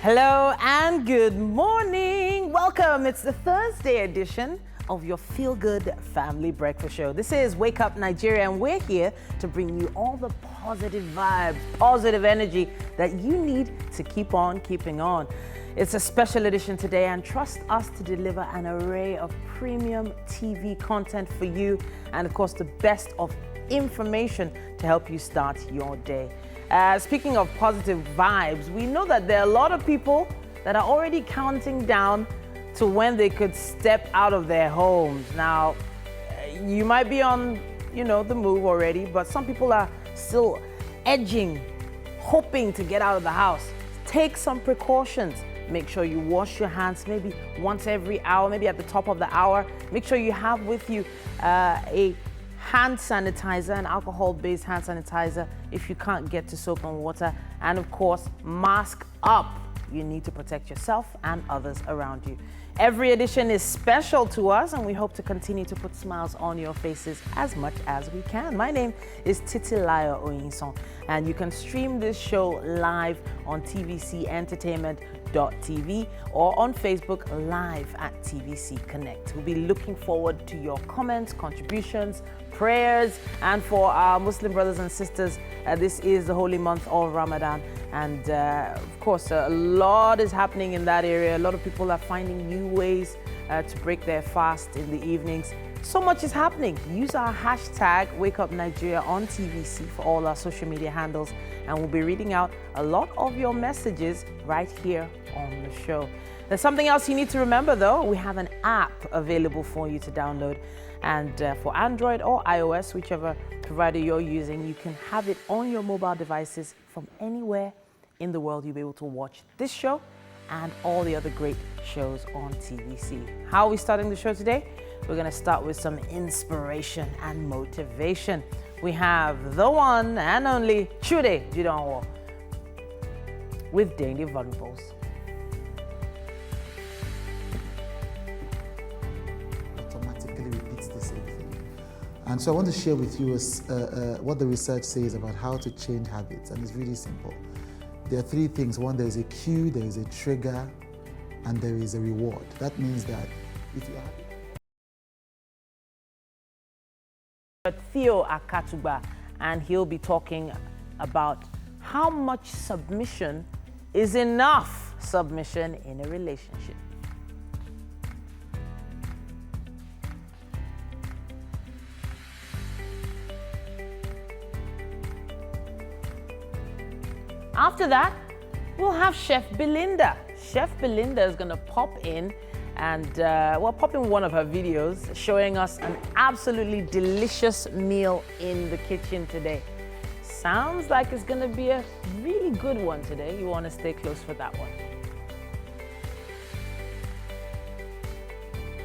Hello and good morning. Welcome. It's the Thursday edition of your Feel Good Family Breakfast Show. This is Wake Up Nigeria, and we're here to bring you all the positive vibes, positive energy that you need to keep on keeping on. It's a special edition today, and trust us to deliver an array of premium TV content for you, and of course the best of information to help you start your day. Speaking of positive vibes, we know that there are a lot of people that are already counting down to when they could step out of their homes. Now, you might be on, the move already, but some people are still edging, hoping to get out of the house. Take some precautions. Make sure you wash your hands maybe once every hour, maybe at the top of the hour. Make sure you have with you a hand sanitizer, an alcohol-based hand sanitizer if you can't get to soap and water. And of course, mask up. You need to protect yourself and others around you. Every edition is special to us, and we hope to continue to put smiles on your faces as much as we can. My name is Titilayo Oyinson, and you can stream this show live on tvcentertainment.tv or on Facebook live at TVC Connect. We'll be looking forward to your comments, contributions, prayers, and for our Muslim brothers and sisters, this is the holy month of Ramadan, and of course a lot is happening in that area. A lot of people are finding new ways to break their fast in the evenings. So much is happening. Use our hashtag WakeUpNigeria on TVC for all our social media handles, and we'll be reading out a lot of your messages right here on the show. There's something else you need to remember though. We have an app available for you to download, and for Android or iOS, whichever provider you're using, you can have it on your mobile devices from anywhere in the world. You'll be able to watch this show and all the other great shows on TVC. How are we starting the show today? We're going to start with some inspiration and motivation. We have the one and only Chude Jidonwo with Daily Vulnerables. Automatically repeats the same thing. And so I want to share with you what the research says about how to change habits, and it's really simple. There are three things. One, there is a cue, there is a trigger, and there is a reward. That means that if you are Theo Akatuba, and he'll be talking about how much submission is enough submission in a relationship. After that, we'll have Chef Belinda. Chef Belinda is going to pop in and pop in one of her videos showing us an absolutely delicious meal in the kitchen today. Sounds like it's going to be a really good one today. You want to stay close for that one.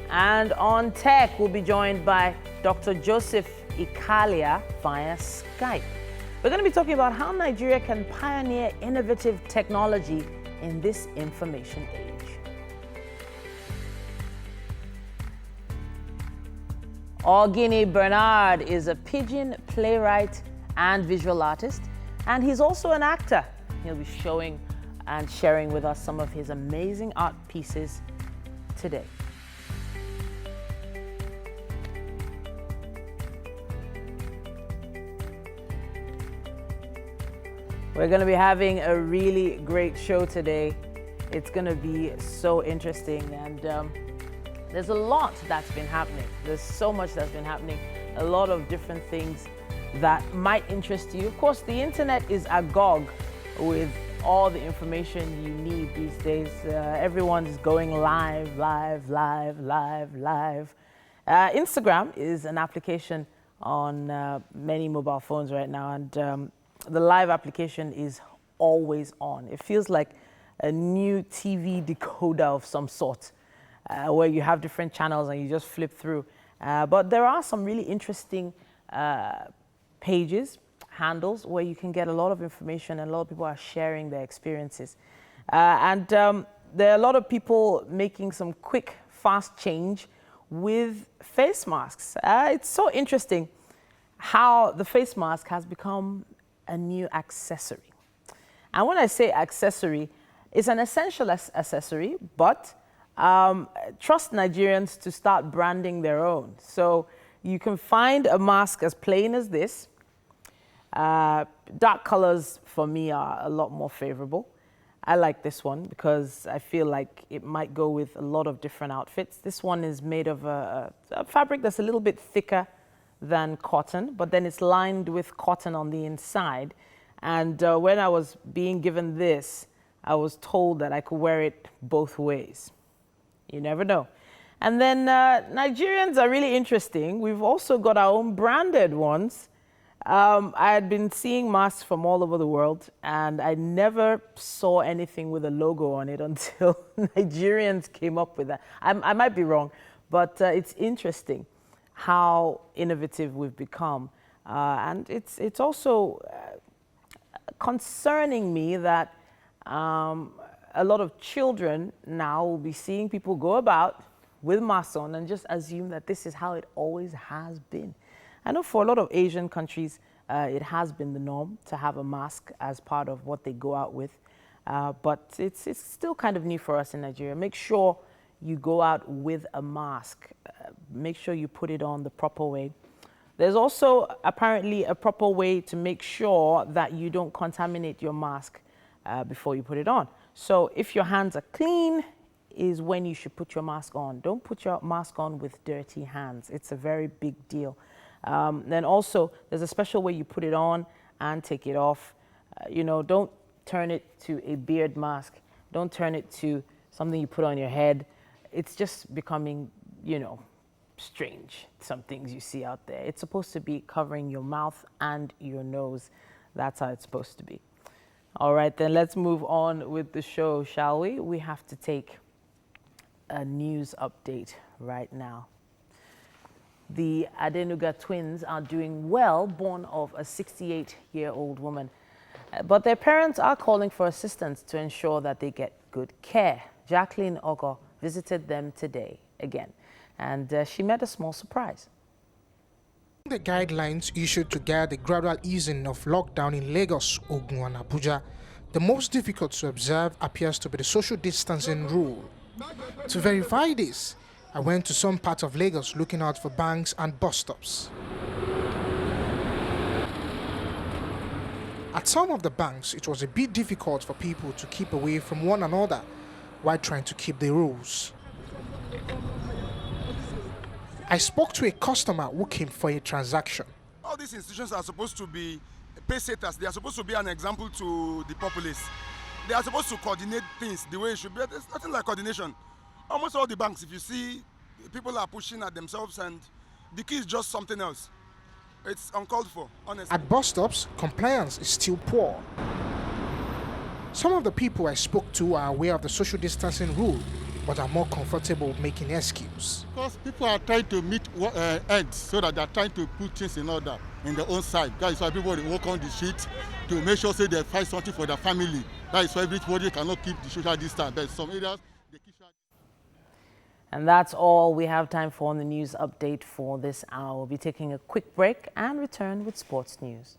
And on tech, we'll be joined by Dr. Joseph Ikalia via Skype. We're going to be talking about how Nigeria can pioneer innovative technology in this information age. Ogini Bernard is a pidgin playwright and visual artist, and he's also an actor. He'll be showing and sharing with us some of his amazing art pieces today. We're going to be having a really great show today. It's going to be so interesting, and there's a lot that's been happening. There's so much that's been happening, a lot of different things that might interest you. Of course, the internet is agog with all the information you need these days. Everyone's going live. Instagram is an application on many mobile phones right now, and the live application is always on. It feels like a new TV decoder of some sort, where you have different channels and you just flip through. But there are some really interesting pages, handles, where you can get a lot of information, and a lot of people are sharing their experiences. There are a lot of people making some quick, fast change with face masks. It's so interesting how the face mask has become a new accessory. And when I say accessory, It's an essential accessory, but trust Nigerians to start branding their own. So you can find a mask as plain as this. Dark colors for me are a lot more favorable. I like this one because I feel like it might go with a lot of different outfits. This one is made of a fabric that's a little bit thicker than cotton, but then it's lined with cotton on the inside. And when I was being given this, I was told that I could wear it both ways. You never know. And then Nigerians are really interesting. We've also got our own branded ones. I had been seeing masks from all over the world, and I never saw anything with a logo on it until Nigerians came up with that. I might be wrong, but it's interesting how innovative we've become. And it's also concerning me that a lot of children now will be seeing people go about with masks on and just assume that this is how it always has been. I know for a lot of Asian countries, it has been the norm to have a mask as part of what they go out with. But it's still kind of new for us in Nigeria. Make sure you go out with a mask. Make sure you put it on the proper way. There's also apparently a proper way to make sure that you don't contaminate your mask before you put it on. So if your hands are clean, is when you should put your mask on. Don't put your mask on with dirty hands. It's a very big deal. Then also, there's a special way you put it on and take it off. You know, don't turn it to a beard mask. Don't turn it to something you put on your head. It's just becoming, you know, strange, some things you see out there. It's supposed to be covering your mouth and your nose. That's how it's supposed to be. All right, then let's move on with the show, shall we? We have to take a news update right now. The Adenuga twins are doing well, born of a 68-year-old woman. But their parents are calling for assistance to ensure that they get good care. Jacqueline Ogo visited them today again, and she met a small surprise. The guidelines issued to guide the gradual easing of lockdown in Lagos, Ogun and Abuja, the most difficult to observe appears to be the social distancing rule. To verify this, I went to some parts of Lagos looking out for banks and bus stops. At some of the banks, it was a bit difficult for people to keep away from one another while trying to keep the rules. I spoke to a customer who came for a transaction. All these institutions are supposed to be pace-setters. They are supposed to be an example to the populace. They are supposed to coordinate things the way it should be. There's nothing like coordination. Almost all the banks, if you see, people are pushing at themselves, and the key is just something else. It's uncalled for, honestly. At bus stops, compliance is still poor. Some of the people I spoke to are aware of the social distancing rule, but are more comfortable making excuse. Because people are trying to meet ends, so that they are trying to put things in order in their own side. That is why people walk on the street to make sure say they find something for their family. That is why everybody cannot keep the social distance. But some areas they keep. And that's all we have time for on the news update for this hour. We'll be taking a quick break and return with sports news.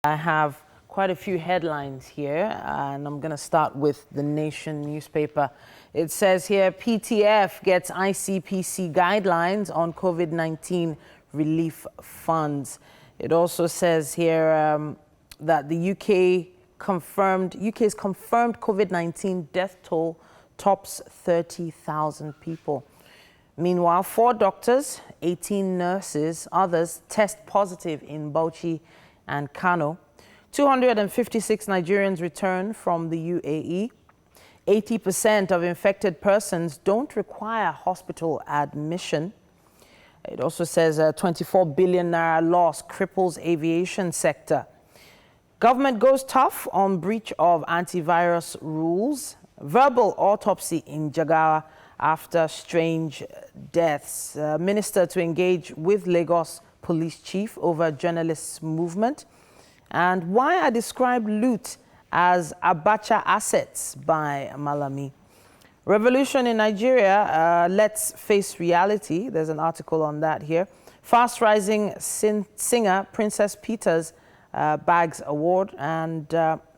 I have quite a few headlines here, and I'm going to start with the Nation newspaper. It says here, PTF gets ICPC guidelines on COVID-19 relief funds. It also says here that the UK's confirmed COVID-19 death toll tops 30,000 people. Meanwhile, 4 doctors, 18 nurses, others test positive in Bauchi and Kano. 256 Nigerians return from the UAE. 80% of infected persons don't require hospital admission. It also says a 24 billion naira loss cripples aviation sector. Government goes tough on breach of antivirus rules. Verbal autopsy in Jagawa after strange deaths. Minister to engage with Lagos police chief over journalists' movement. And why I describe loot as Abacha assets by Malami. Revolution in Nigeria, let's face reality. There's an article on that here. Fast rising singer Princess Peters bags award. And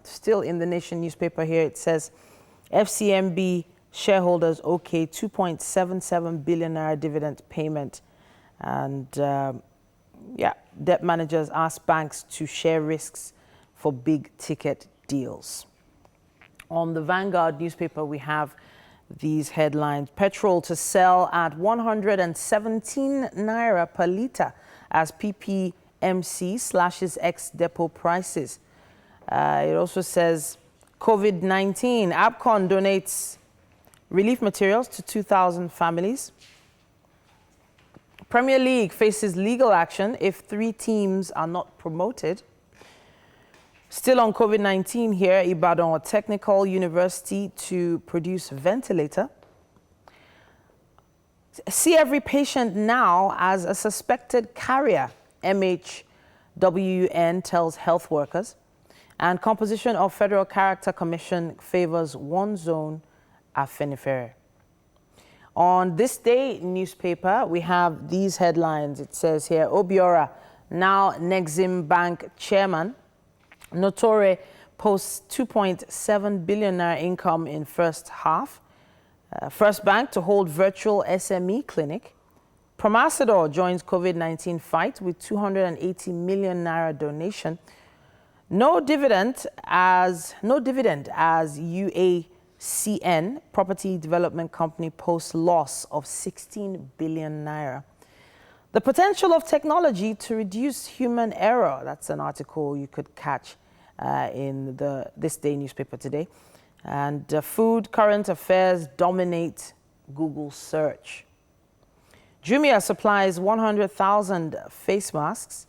still in the Nation newspaper here, it says FCMB shareholders okay 2.77 billion naira dividend payment. And yeah, debt managers ask banks to share risks for big ticket deals. On the Vanguard newspaper, we have these headlines. Petrol to sell at 117 naira per litre as PPMC slashes ex-depot prices. It also says COVID-19. APCON donates relief materials to 2,000 families. Premier League faces legal action if 3 teams are not promoted. Still on COVID-19 here, Ibadan Technical University to produce ventilator. See every patient now as a suspected carrier, MHWN tells health workers. And composition of Federal Character Commission favors one zone, Afenifere. On This Day newspaper, we have these headlines. It says here, Obiora, now Nexim Bank chairman. Notore posts 2.7 billion naira income in first half. First bank to hold virtual SME clinic. Promasidor joins COVID-19 fight with 280 million naira donation. No dividend as UACN property development company posts loss of 16 billion naira. The potential of technology to reduce human error. That's an article you could catch in the This Day newspaper today. And food current affairs dominate Google search. Jumia supplies 100,000 face masks.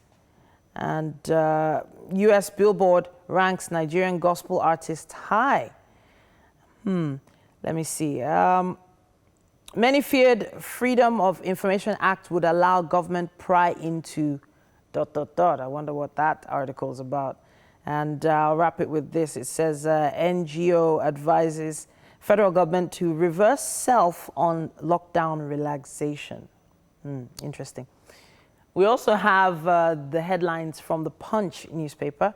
And U.S. Billboard ranks Nigerian gospel artist high. Let me see. Many feared Freedom of Information Act would allow government pry into ... I wonder what that article is about. And I'll wrap it with this. It says NGO advises federal government to reverse self on lockdown relaxation. Interesting. We also have the headlines from the Punch newspaper.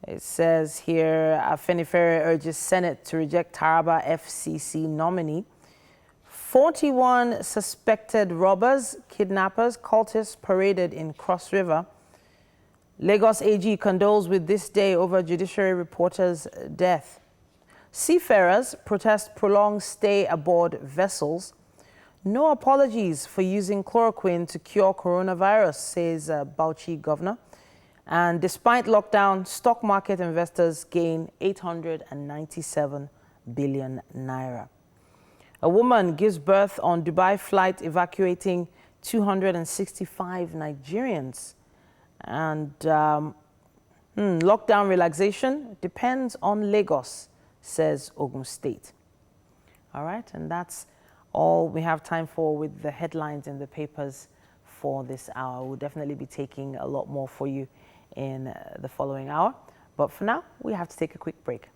It says here, Afenifere urges Senate to reject Taraba FCC nominee. 41 suspected robbers, kidnappers, cultists paraded in Cross River. Lagos AG condoles with This Day over judiciary reporter's death. Seafarers protest prolonged stay aboard vessels. No apologies for using chloroquine to cure coronavirus, says Bauchi governor. And despite lockdown, stock market investors gain 897 billion naira. A woman gives birth on Dubai flight, evacuating 265 Nigerians. And lockdown relaxation depends on Lagos, says Ogun State. All right, and that's all we have time for with the headlines in the papers for this hour. We'll definitely be taking a lot more for you in the following hour. But for now, we have to take a quick break.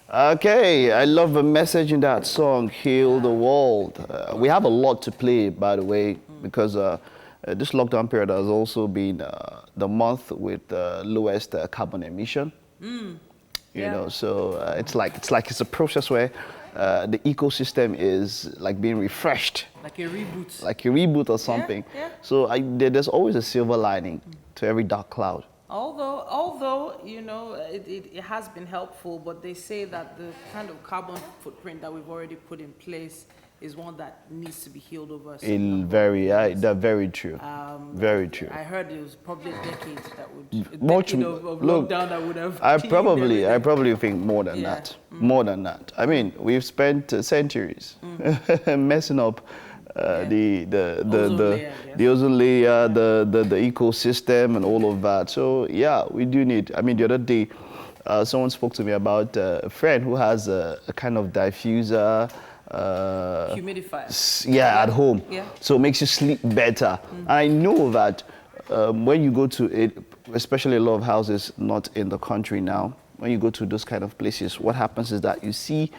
Okay, I love the message in that song, Heal the World. We have a lot to play, by the way, because this lockdown period has also been the month with lowest carbon emission. You know, so it's a process where the ecosystem is like being refreshed. Like a reboot. Like a reboot or something. Yeah. So there's always a silver lining to every dark cloud. Although you know, it has been helpful, but they say that the kind of carbon footprint that we've already put in place is one that needs to be healed over. That's very true. Very true. I heard it was probably a decade that would of lockdown that would have. I probably think more than that. More than that. I mean, we've spent centuries messing up the ozone layer, the ecosystem, and all of that. So yeah, we do need. I mean, the other day, someone spoke to me about a friend who has a kind of diffuser humidifier. Yeah, at home. Yeah. So it makes you sleep better. I know that when you go to it, especially a lot of houses not in the country now, when you go to those kind of places, what happens is that you see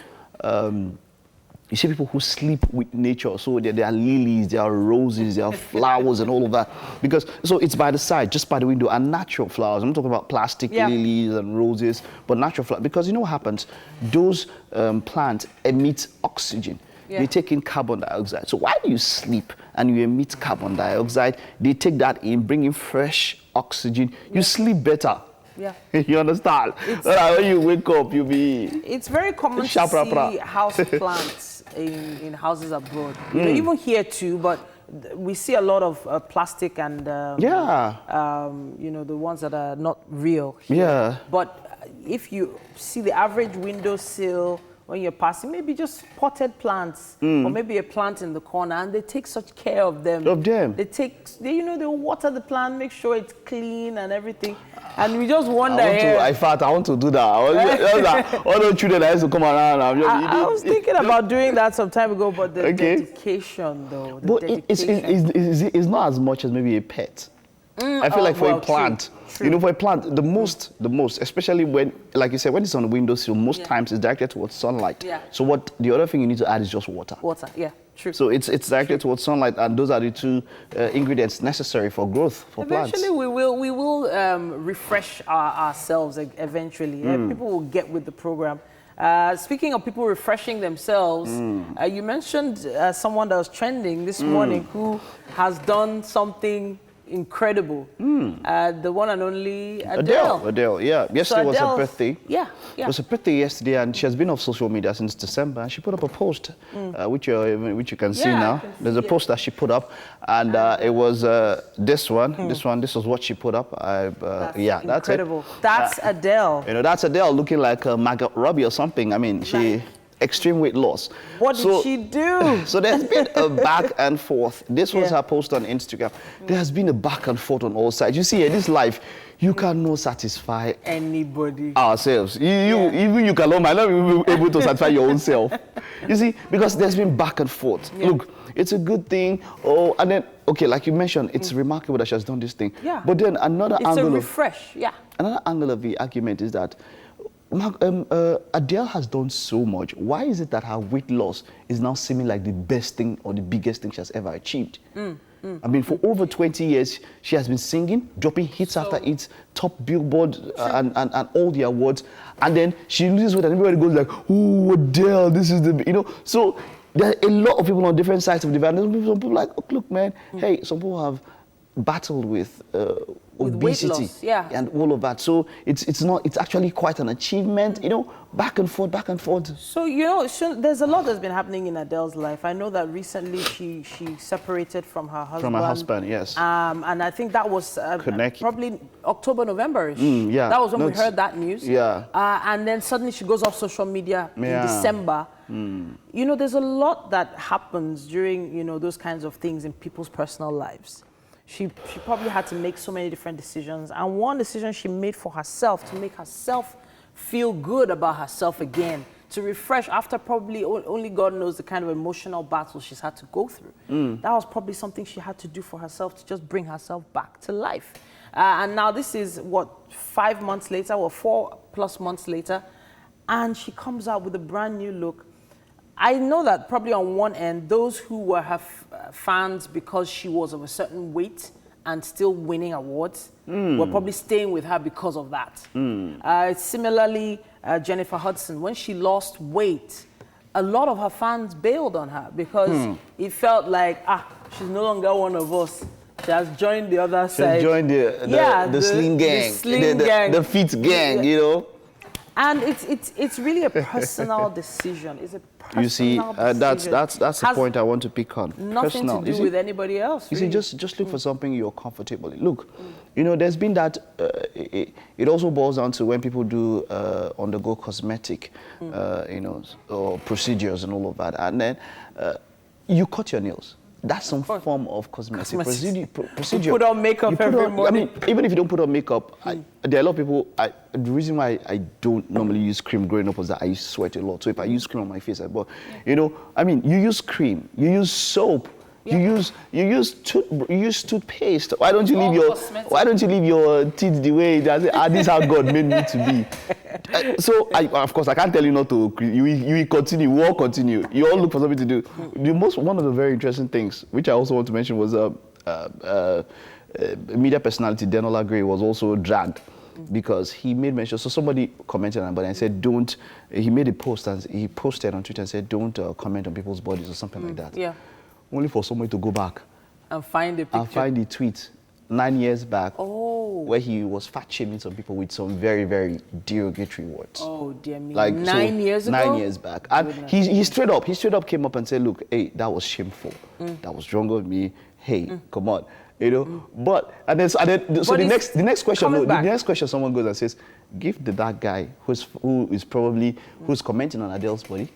people who sleep with nature. So there are lilies, there are roses, there are flowers and all of that. So it's by the side, just by the window, and natural flowers. I'm not talking about plastic lilies and roses, but natural flowers. Because you know what happens? Those plants emit oxygen. Yeah. They take in carbon dioxide. So while you sleep and you emit carbon dioxide, they take that in, bring in fresh oxygen. You sleep better. Yeah. You understand? When you wake up, you'll be... It's very common to see house plants in houses abroad. You know, even here too, but we see a lot of plastic and, you know, the ones that are not real here. Yeah. But if you see the average windowsill, when you're passing, maybe just potted plants, or maybe a plant in the corner, and they take such care of them. They water the plant, make sure it's clean and everything. And we just wonder. I want to do that. All those children that used to come around. I was thinking about doing that some time ago, but the dedication, though. It's not as much as maybe a pet. I feel like for a plant, you know, for a plant, the most, especially when, like you said, when it's on the windowsill, most times it's directed towards sunlight. Yeah. So the other thing you need to add is just water. Water, yeah, true. So it's directed towards sunlight, and those are the two ingredients necessary for growth for plants. Eventually, we will refresh ourselves. Eventually, people will get with the program. Speaking of people refreshing themselves, you mentioned someone that was trending this morning who has done something incredible. The one and only Adele. Adele, yeah. Yesterday was her birthday. Yeah. It was her birthday yesterday, and she has been off social media since December. And she put up a post, which you can see now. There's a post that she put up, and it was this one. This was what she put up. That's incredible. That's Adele. You know, that's Adele looking like Margot Robbie or something. I mean, she... Extreme weight loss. What did she do? So there's been a back and forth. This was her post on Instagram. There has been a back and forth on all sides. You see, in this life, you cannot satisfy anybody. Ourselves. Even you might not be able to satisfy your own self. You see, because there's been back and forth. Look, it's a good thing. And then, okay, like you mentioned, it's remarkable that she has done this thing. Yeah. But then another angle. It's a refresh. Another angle of the argument is that Adele has done so much. Why is it that her weight loss is now seeming like the best thing or the biggest thing she has ever achieved? I mean, for over 20 years, she has been singing, dropping hits after hits, top Billboard and all the awards. And then she loses weight and everybody goes like, oh, Adele, this is the, you know. So there are a lot of people on different sides of the divide. Some people like, oh, look, man, hey, some people have battled with obesity and all of that. So it's actually quite an achievement, you know, back and forth. So, you know, there's a lot that's been happening in Adele's life. I know that recently she separated from her husband. From her husband, yes. And I think that was probably October, November-ish. That was when we heard that news. And then suddenly she goes off social media in December. You know, there's a lot that happens during, you know, those kinds of things in people's personal lives. She probably had to make so many different decisions. And one decision she made for herself, to make herself feel good about herself again, to refresh after probably only God knows the kind of emotional battle she's had to go through. That was probably something she had to do for herself to just bring herself back to life. And now this is, 5 months later, or 4+ months later, and she comes out with a brand new look. I know that probably on one end, those who were her fans because she was of a certain weight and still winning awards were probably staying with her because of that. Similarly, Jennifer Hudson, when she lost weight, a lot of her fans bailed on her because it felt like, she's no longer one of us. She has joined the other side. She joined the slim gang, the fit gang, you know. And it's really a personal decision. It's a personal You see, that's the point I want to pick on. Nothing to do with anybody else. You see, just look for something you're comfortable in. Look, you know, there's been that. It also boils down to when people do undergo cosmetic, you know, or procedures and all of that, and then you cut your nails. that's some form of cosmetic procedure. You put on makeup every morning. I mean, even if you don't put on makeup, there are a lot of people. The reason why I don't normally use cream growing up was that I sweat a lot. So if I use cream on my face, you know, I mean, you use cream, you use soap. Yeah. You use toothpaste. Why don't you leave your teeth the way that this is how God made me to be? So of course I can't tell you not to. You continue. We all continue. You all look for something to do. One of the very interesting things, which I also want to mention, was media personality Denola Gray was also dragged because he made mention. So somebody commented on it, but I said don't. He made a post and he posted on Twitter and said don't comment on people's bodies or something like that. Yeah. Only for someone to go back and find the picture. And find the tweet 9 years back where he was fat shaming some people with some very, very derogatory words. Oh dear me! Like 9 years ago. 9 years back, and he straight up came up and said, "Look, hey, that was shameful. That was wrong of me. Hey, come on." You know, but the next question someone goes and says, give that guy who's commenting on Adele's body,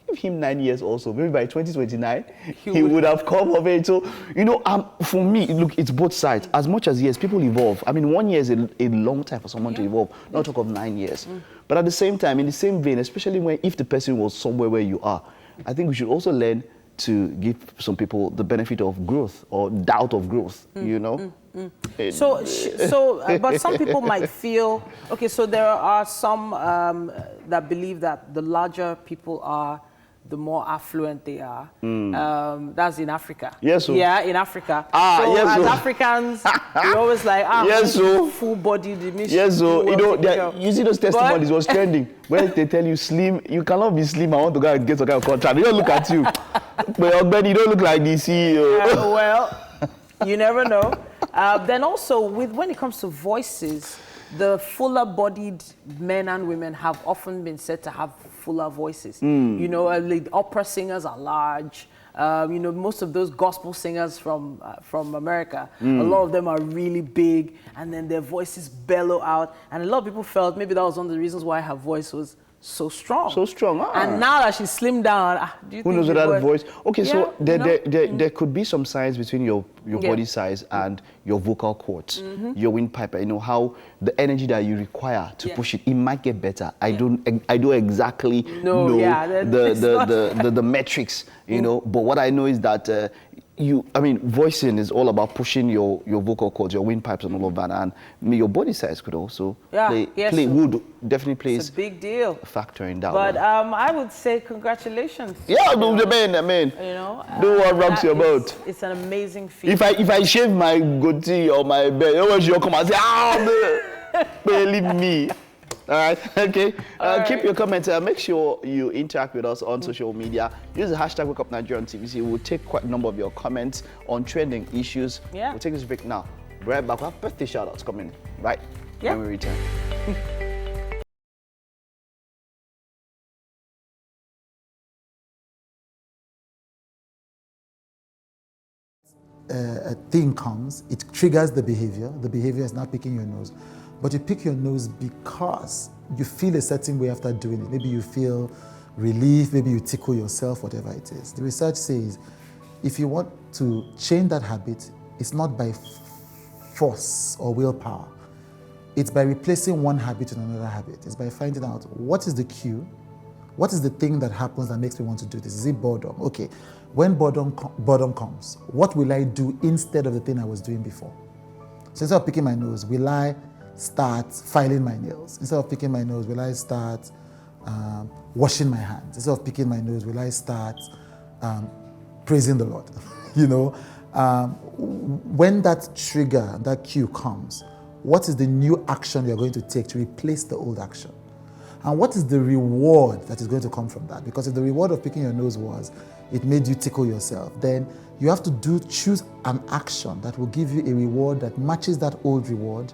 give him 9 years also. Maybe by 2029 he would have come of age. So you know, for me, look, it's both sides. As much as yes, people evolve. I mean, 1 year is a long time for someone to evolve. Not talk of 9 years. But at the same time, in the same vein, especially if the person was somewhere where you are, I think we should also learn to give some people the benefit of growth or doubt of growth, you know? But some people might feel, okay, so there are some that believe that the larger people are, the more affluent they are. That's in Africa. Yes, sir. Yeah, in Africa. As Africans, we always like, full body. Yes, so you know, you see those testimonies was trending where they tell you slim, you cannot be slim. I want to go and get some kind of contract. They don't look at you, but you don't look like the CEO. Well, you never know. Then also when it comes to voices, the fuller-bodied men and women have often been said to have fuller voices. You know, the opera singers are large. You know, most of those gospel singers from America, a lot of them are really big, and then their voices bellow out. And a lot of people felt maybe that was one of the reasons why her voice was so strong. So strong. And now that she's slimmed down, do you who think knows that voice? Okay, yeah, so there could be some signs between your body size and your vocal cords, your windpipe. You know how the energy that you require to push it might get better. I don't exactly know the metrics, you know. But what I know is that voicing is all about pushing your vocal cords, your windpipes, and all of that. And your body size could also would definitely play a big deal. A factor in that. But I would say congratulations. Yeah, I mean, you know, do what rocks your boat. It's an amazing feat. If I shave my goatee or my beard, you'll come and say, believe me. All right, okay. Keep your comments. Make sure you interact with us on social media. Use the hashtag #WakeUpNigeria on TVC. We'll take quite a number of your comments on trending issues. Yeah. We'll take this break now. Right back. We'll have birthday shout-outs coming, right? Yeah. When we return. A thing comes, it triggers the behavior. The behavior is not picking your nose. But you pick your nose because you feel a certain way after doing it. Maybe you feel relief, maybe you tickle yourself, whatever it is. The research says if you want to change that habit, it's not by force or willpower. It's by replacing one habit with another habit. It's by finding out what is the cue, what is the thing that happens that makes me want to do this. Is it boredom? Okay, when boredom comes, what will I do instead of the thing I was doing before? So instead of picking my nose, will I start filing my nails? Instead of picking my nose, will I start washing my hands? Instead of picking my nose, will I start praising the Lord? You know, when that trigger, that cue comes, what is the new action you're going to take to replace the old action? And what is the reward that is going to come from that? Because if the reward of picking your nose was it made you tickle yourself, then you have to choose an action that will give you a reward that matches that old reward,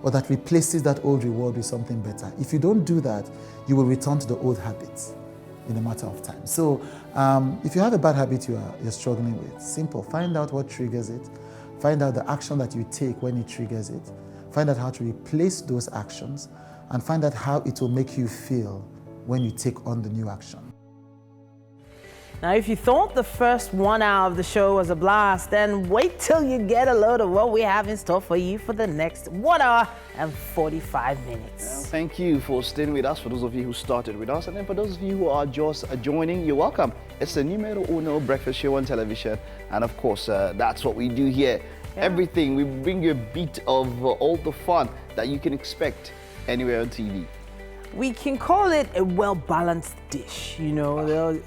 or that replaces that old reward with something better. If you don't do that, you will return to the old habits in a matter of time. So if you have a bad habit you're struggling with, simple, find out what triggers it, find out the action that you take when it triggers it, find out how to replace those actions, and find out how it will make you feel when you take on the new action. Now, if you thought the first 1 hour of the show was a blast, then wait till you get a load of what we have in store for you for the next 1 hour and 45 minutes. Thank you for staying with us, for those of you who started with us, and then for those of you who are just joining, you're welcome. It's the numero uno breakfast show on television, and of course, that's what we do here. Yeah. Everything, we bring you a bit of all the fun that you can expect anywhere on TV. We can call it a well-balanced dish, you know,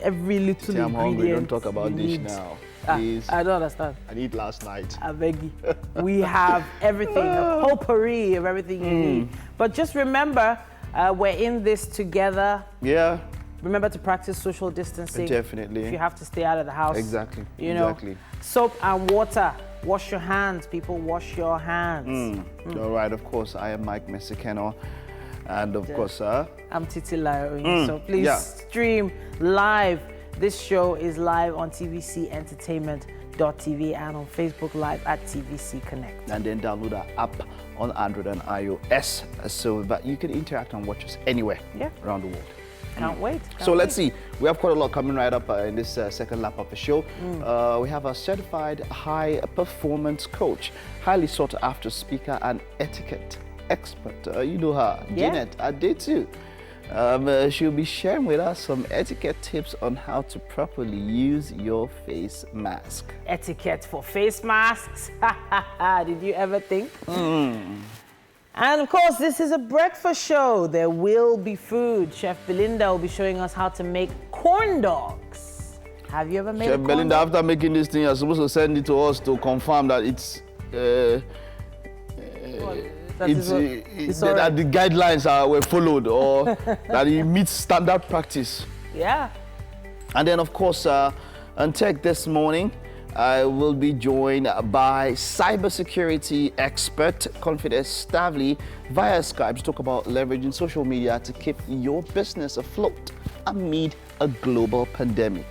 every little ingredient. I'm hungry, don't talk about dish now, please. I don't understand. I ate last night. I beg you. We have everything, a potpourri of everything you need. But just remember, we're in this together. Yeah. Remember to practice social distancing. Definitely. If you have to stay out of the house. Exactly. You know, exactly. Soap and water. Wash your hands, people. Wash your hands. All right, of course, I am Mike Mesikeno. And of course, I'm Titi Layo. So please stream live. This show is live on tvcentertainment.tv and on Facebook Live at TVC Connect. And then download our app on Android and iOS so that you can interact and watch us anywhere around the world. Can't wait. Let's see. We have quite a lot coming right up in this second lap of the show. We have a certified high performance coach, highly sought after speaker and etiquette expert. You know her, Janet. I did too. She'll be sharing with us some etiquette tips on how to properly use your face mask. Etiquette for face masks? Did you ever think? And of course, this is a breakfast show. There will be food. Chef Belinda will be showing us how to make corn dogs. Have you ever made Chef a corn Belinda, dog? after making this thing, you're supposed to send it to us to confirm that it's that the guidelines were followed, or that it meets standard practice. Yeah. And then, of course, on Tech this morning, I will be joined by cybersecurity expert Confidence Stavely via Skype to talk about leveraging social media to keep your business afloat amid a global pandemic.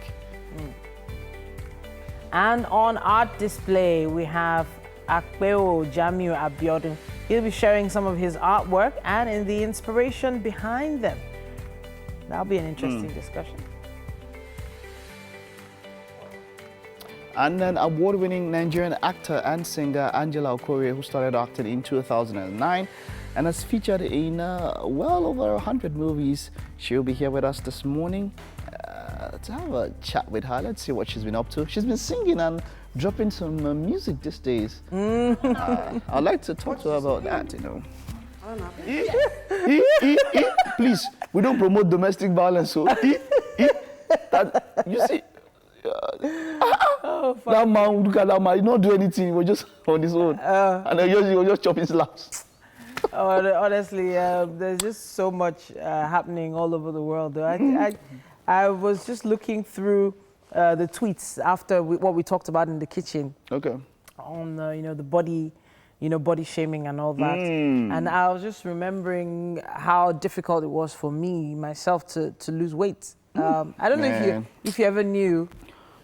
And on art display, we have Akpeo Jamiu Abiodun. He'll be sharing some of his artwork and the inspiration behind them. That'll be an interesting discussion. And then award-winning Nigerian actor and singer Angela Okorie, who started acting in 2009 and has featured in well over 100 movies. She'll be here with us this morning to have a chat with her. Let's see what she's been up to. She's been singing and dropping some music these days. I'd like to talk to her about that, you know. Please, we don't promote domestic violence, so that, you see, that man, look at that man, he not do anything, he was just on his own. And he was just chopping slaps. Honestly, there's just so much happening all over the world. I was just looking through the tweets after what we talked about in the kitchen. Okay. On the body, body shaming and all that. And I was just remembering how difficult it was for me myself to lose weight. I don't know if you ever knew.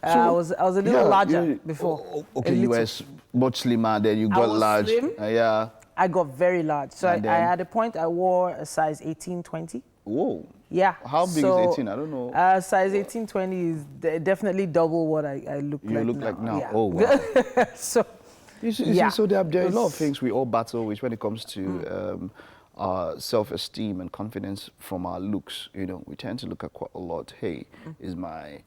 I was a little larger before. Okay, you were much slimmer, then you got large. Slim. Yeah. I got very large. So I at a point I wore a size 18-20. Whoa. Yeah. How big is 18? I don't know. Size 18-20 is definitely double what I look like now. You look like now. Yeah. Oh, wow. So, you see, so there are a lot of things we all battle with when it comes to our self-esteem and confidence from our looks. You know, we tend to look at quite a lot. Hey, is my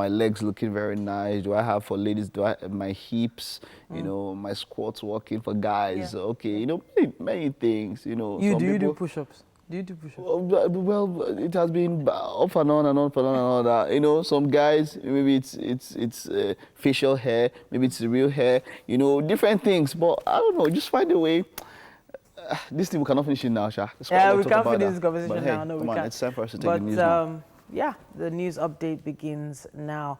legs looking very nice? Do I have for ladies? Do I have my hips? You know, my squats working for guys? Yeah. Okay, you know, many things. You know, you do push-ups. Do you do push-ups? Well, it has been off and on and on and on and on. That, you know, some guys, maybe it's facial hair, maybe it's real hair, you know, different things. But I don't know, just find a way. This thing we cannot finish it now, Sha. Yeah, we can't finish this conversation now. No, we can't. It's time for us to take the news now. Yeah, the news update begins now.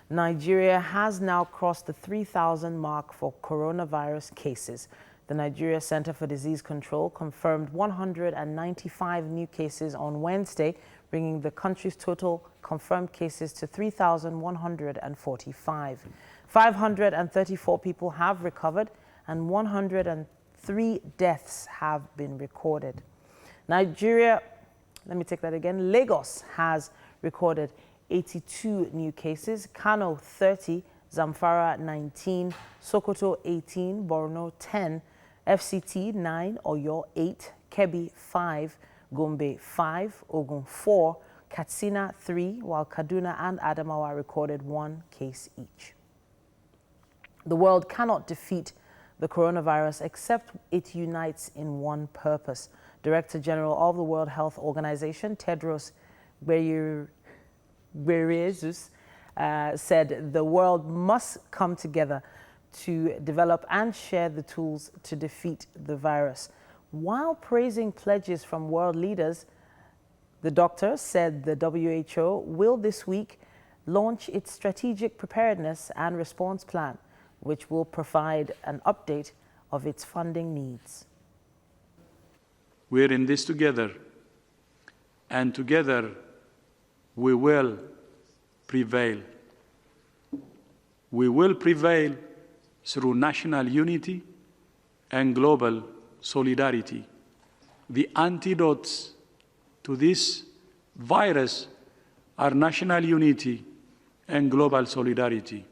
Nigeria has now crossed the 3,000 mark for coronavirus cases. The Nigeria Center for Disease Control confirmed 195 new cases on Wednesday, bringing the country's total confirmed cases to 3,145. 534 people have recovered and 103 deaths have been recorded. Lagos has recorded 82 new cases, Kano 30, Zamfara 19, Sokoto 18, Borno 10, FCT 9, Oyo 8, Kebbi 5, Gombe 5, Ogun 4, Katsina 3, while Kaduna and Adamawa recorded 1 case each. The world cannot defeat the coronavirus except it unites in one purpose. Director General of the World Health Organization, Tedros Ghebreyesus, said the world must come together to develop and share the tools to defeat the virus. While praising pledges from world leaders, the doctor said the WHO will this week launch its strategic preparedness and response plan, which will provide an update of its funding needs. We're in this together, and together we will prevail. We will prevail through national unity and global solidarity. The antidotes to this virus are national unity and global solidarity.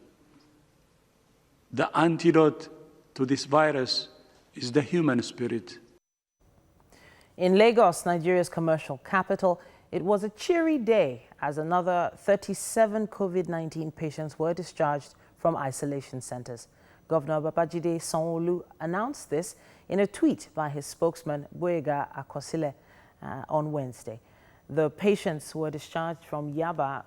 The antidote to this virus is the human spirit. In Lagos, Nigeria's commercial capital, it was a cheery day as another 37 COVID-19 patients were discharged from isolation centers. Governor Babajide Sanwo-Olu announced this in a tweet by his spokesman, Boyega Akosile, on Wednesday. The patients were discharged from Yaba,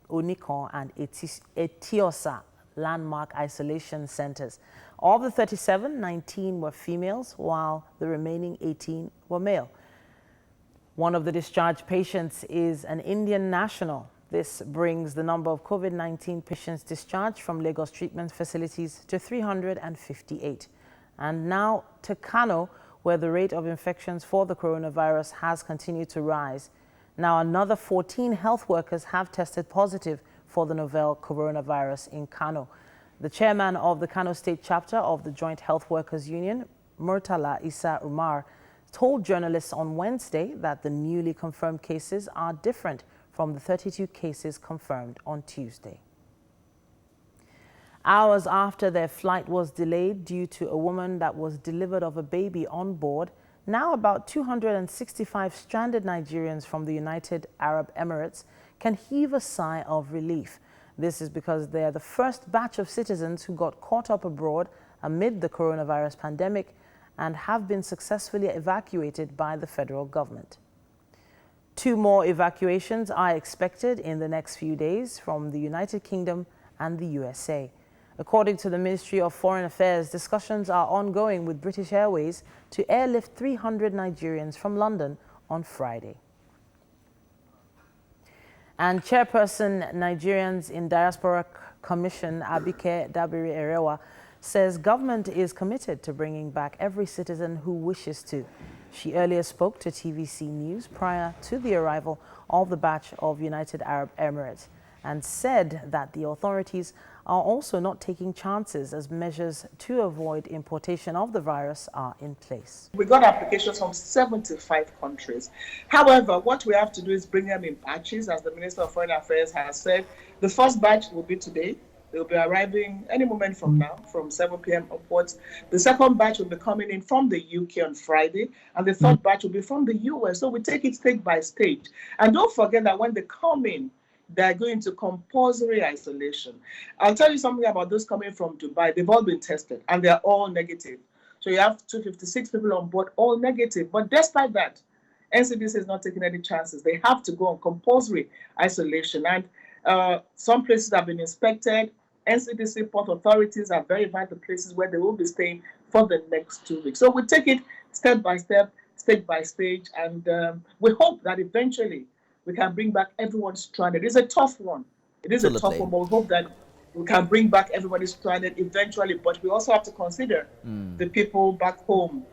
Onikon, and Etiosa landmark isolation centers. Of the 37, 19 were females, while the remaining 18 were male. One of the discharged patients is an Indian national. This brings the number of COVID-19 patients discharged from Lagos treatment facilities to 358. And now to Kano, where the rate of infections for the coronavirus has continued to rise. Now another 14 health workers have tested positive for the novel coronavirus in Kano. The chairman of the Kano State chapter of the Joint Health Workers Union, Murtala Isa Umar, told journalists on Wednesday that the newly confirmed cases are different from the 32 cases confirmed on Tuesday. Hours after their flight was delayed due to a woman that was delivered of a baby on board, now about 265 stranded Nigerians from the United Arab Emirates can heave a sigh of relief. This is because they are the first batch of citizens who got caught up abroad amid the coronavirus pandemic and have been successfully evacuated by the federal government. 2 more evacuations are expected in the next few days from the United Kingdom and the USA. According to the Ministry of Foreign Affairs, discussions are ongoing with British Airways to airlift 300 Nigerians from London on Friday. And Chairperson Nigerians in Diaspora Commission, Abike Dabiri Erewa, says government is committed to bringing back every citizen who wishes to. She earlier spoke to TVC News prior to the arrival of the batch of United Arab Emirates and said that the authorities are also not taking chances as measures to avoid importation of the virus are in place. We got applications from 75 countries. However, what we have to do is bring them in batches, as the Minister of Foreign Affairs has said. The first batch will be today. They'll be arriving any moment from now, from 7 p.m. upwards. The second batch will be coming in from the UK on Friday, and the third batch will be from the US. So we take it stage by stage. And don't forget that when they come in, they're going to compulsory isolation. I'll tell you something about those coming from Dubai. They've all been tested, and they're all negative. So you have 256 people on board, all negative. But despite that, NCDC is not taking any chances. They have to go on compulsory isolation. And some places have been inspected. NCDC port authorities have verified the places where they will be staying for the next 2 weeks. So we take it step by step, stage by stage, and we hope that eventually we can bring back everyone stranded. It's a tough one. It is a tough one, but we hope that we can bring back everybody stranded eventually. But we also have to consider the people back home.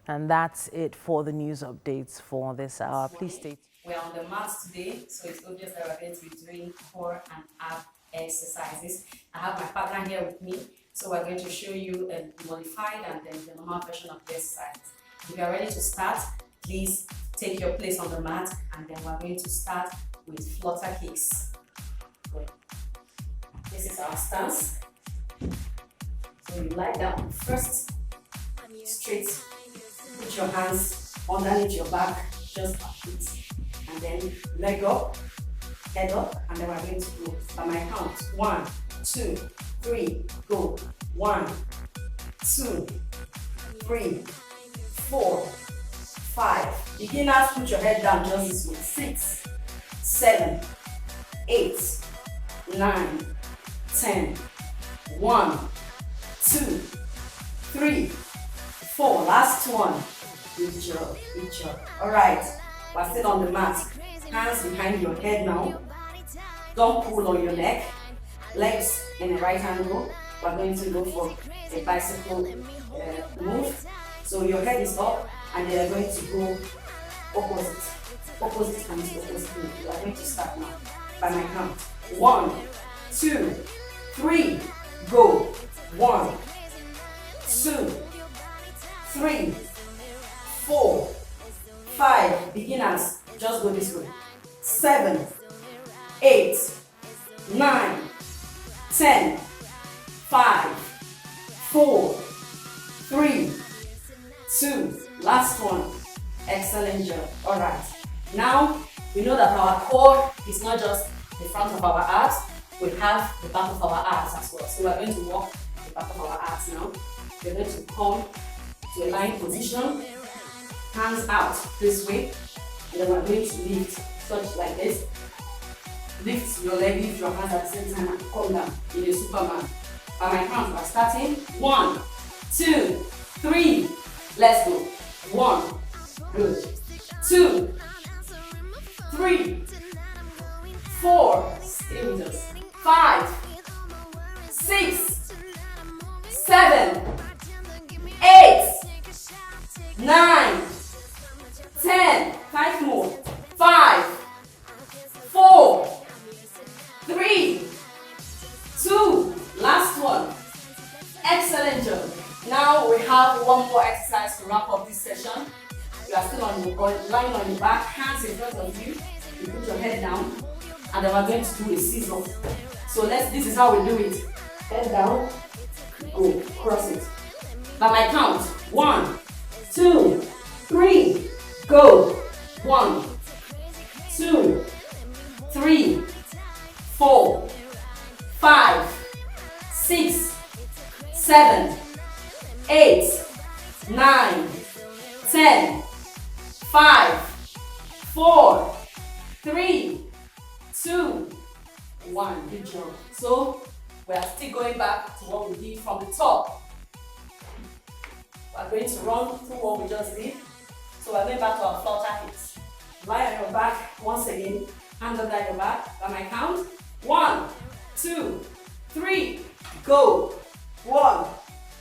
And that's it for the news updates for this hour. Please stay. We're on the mat today, so it's obvious that we're going to be doing core and ab exercises. I have my partner here with me, so we're going to show you a modified and then the normal version of the exercises. If you are ready to start, please take your place on the mat, and then we're going to start with flutter cakes. Good. This is our stance. So you lie down first, straight, put your hands underneath your back, just a bit, and then leg up, head up, and then we're going to go by my count. 1, 2, 3, go. 1, 2, 3, 4, 5. Beginners, put your head down just this way. 6, 7, 8, 9, 10. 1, 2, 3, 4. Last one. Good job, good job. All right, we're still on the mat. Hands behind your head now. Don't pull on your neck. Legs in a right angle. We're going to go for a bicycle move. So your head is up and they are going to go opposite. Opposite hands, opposite knee. We are going to start now by my count. 1, 2, 3, go. 1, 2, 3, 4, 5. Beginners, just go this way. 7, 8, 9, 10, 5, 4, 3, 2. Last one. Excellent job. All right. Now we know that our core is not just the front of our abs. We have the back of our abs as well. So we're going to walk the back of our abs now. We're going to come to a lying position. Hands out this way. And then we're going to lift, such like this. Lift your leg, lift your hands at the same time and come down in a Superman. By my count, we're starting. 1, 2, 3. Let's go. 1. Good. 2, 3, 4. Stay with us. 5, 6, 7, 8, 9, 10. 5 more. 5, 4, 3, 2. Last one. Excellent job. Now we have one more exercise to wrap up this session. You are still lying on your back, hands in front of you. You put your head down, and then we're going to do a scissor. So this is how we do it. Head down, go, cross it. By my count, 1, 2, 3, go. 1, 2, 3, 4, 5, 6, 7, 8, 9, 10, 5, 4, 3, 2, 1. Good job. So we are still going back to what we did from the top. We are going to run through what we just did. So we are going back to our flutter hips. Lie on your back once again. Hands under your back. By my count. 1, 2, 3, go. 1,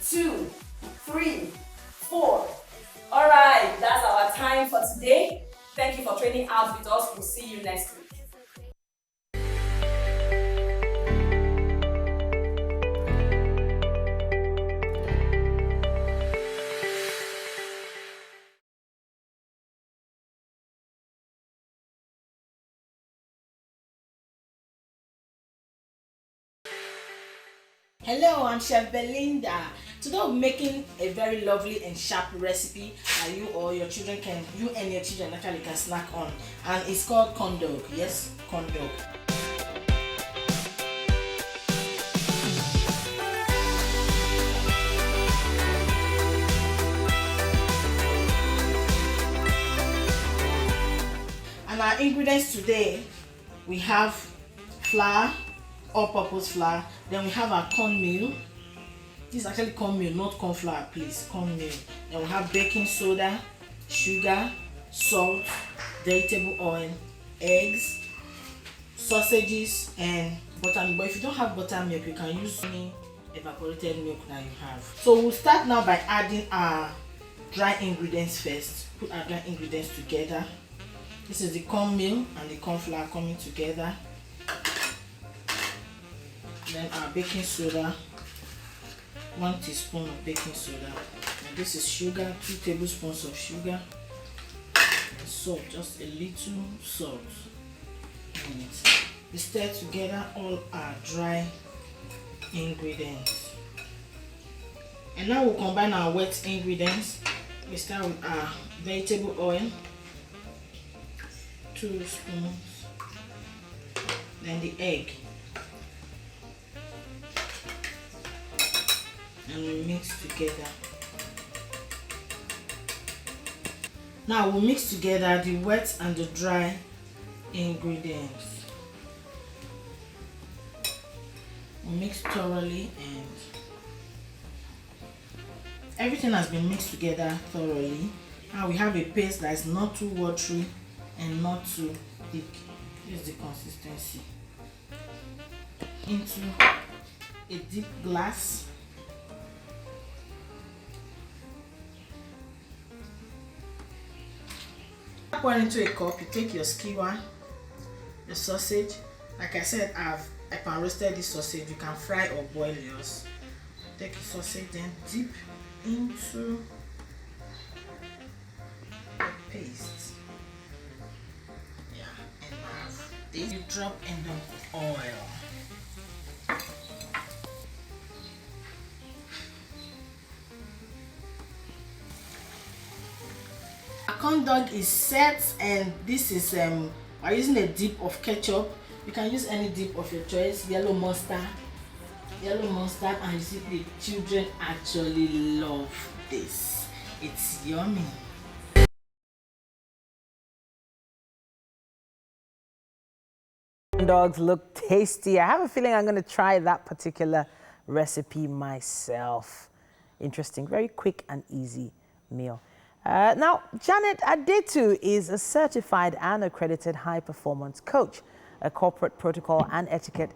2, 3, 4. All right, that's our time for today. Thank you for training out with us. We'll see you next week. Hello, I'm Chef Belinda. Today we're making a very lovely and sharp recipe that you and your children actually can snack on, and it's called corn dog. Yes, corn dog. And our ingredients today, we have flour, all-purpose flour. Then we have our cornmeal. This is actually cornmeal, not corn flour, please. Cornmeal. Then we have baking soda, sugar, salt, vegetable oil, eggs, sausages, and buttermilk. But if you don't have buttermilk, you can use any evaporated milk that you have. So we'll start now by adding our dry ingredients first. Put our dry ingredients together. This is the cornmeal and the corn flour coming together. Then our baking soda, 1 teaspoon of baking soda. And this is sugar, 2 tablespoons of sugar. And salt, just a little salt. And minutes. We stir together all our dry ingredients. And now we'll combine our wet ingredients. We start with our vegetable oil, 2 spoons, then the egg, and we mix together. Now we'll mix together the wet and the dry ingredients. We'll mix thoroughly, and everything has been mixed together thoroughly. Now we have a paste that is not too watery and not too thick. This is the consistency. Into a deep glass. Pour into a cup. You take your skewer, the sausage. Like I said, I pan roasted this sausage. You can fry or boil yours. Take the sausage, then dip into the paste. Yeah, and have this. You drop in the oil. Our corn dog is set, and this is we're using a dip of ketchup. You can use any dip of your choice. Yellow mustard, and you see the children actually love this. It's yummy. Dogs look tasty. I have a feeling I'm going to try that particular recipe myself. Interesting, very quick and easy meal. Now, Janet Adetu is a certified and accredited high-performance coach, a corporate protocol and etiquette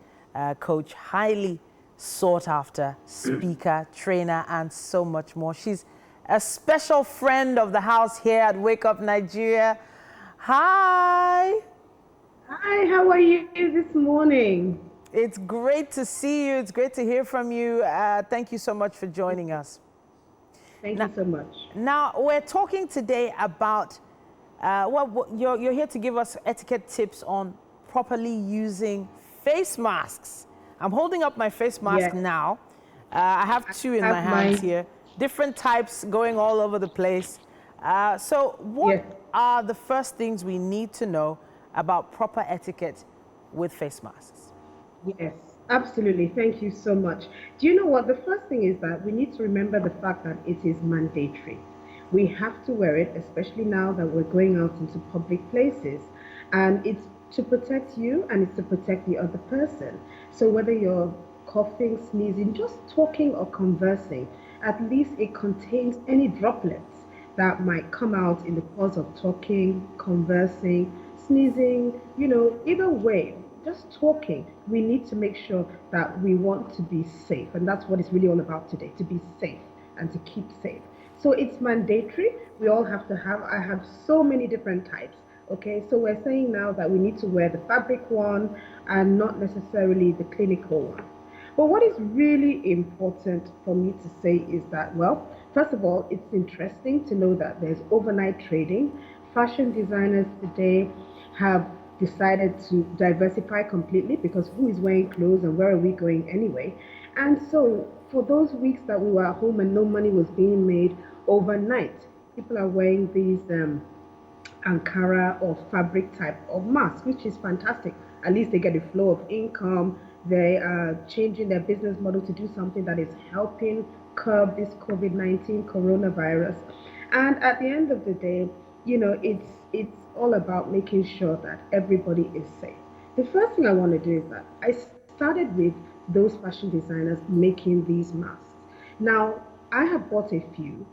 coach, highly sought-after speaker, trainer, and so much more. She's a special friend of the house here at Wake Up Nigeria. Hi. Hi, how are you this morning? It's great to see you. It's great to hear from you. Thank you so much for joining us. Thank you so much. Now, we're talking today about, you're here to give us etiquette tips on properly using face masks. I'm holding up my face mask now. I have two in my hands here, different types going all over the place. So what are the first things we need to know about proper etiquette with face masks? Yes, absolutely. Thank you so much. Do you know what? The first thing is that we need to remember the fact that it is mandatory. We have to wear it, especially now that we're going out into public places. And it's to protect you, and it's to protect the other person. So whether you're coughing, sneezing, just talking or conversing, at least it contains any droplets that might come out in the course of talking, conversing, sneezing, either way, just talking. We need to make sure that we want to be safe. And that's what it's really all about today, to be safe and to keep safe. So it's mandatory. We all have to have, I have so many different types. Okay, so we're saying now that we need to wear the fabric one and not necessarily the clinical one. But what is really important for me to say is that, well, first of all, it's interesting to know that there's overnight trading. Fashion designers today have decided to diversify completely, because who is wearing clothes and where are we going anyway? And so for those weeks that we were at home and no money was being made, overnight, people are wearing these Ankara or fabric type of mask, which is fantastic. At least they get a flow of income. They are changing their business model to do something that is helping curb this COVID-19 coronavirus. And at the end of the day, it's all about making sure that everybody is safe. The first thing I want to do is that I started with those fashion designers making these masks. Now, I have bought a few.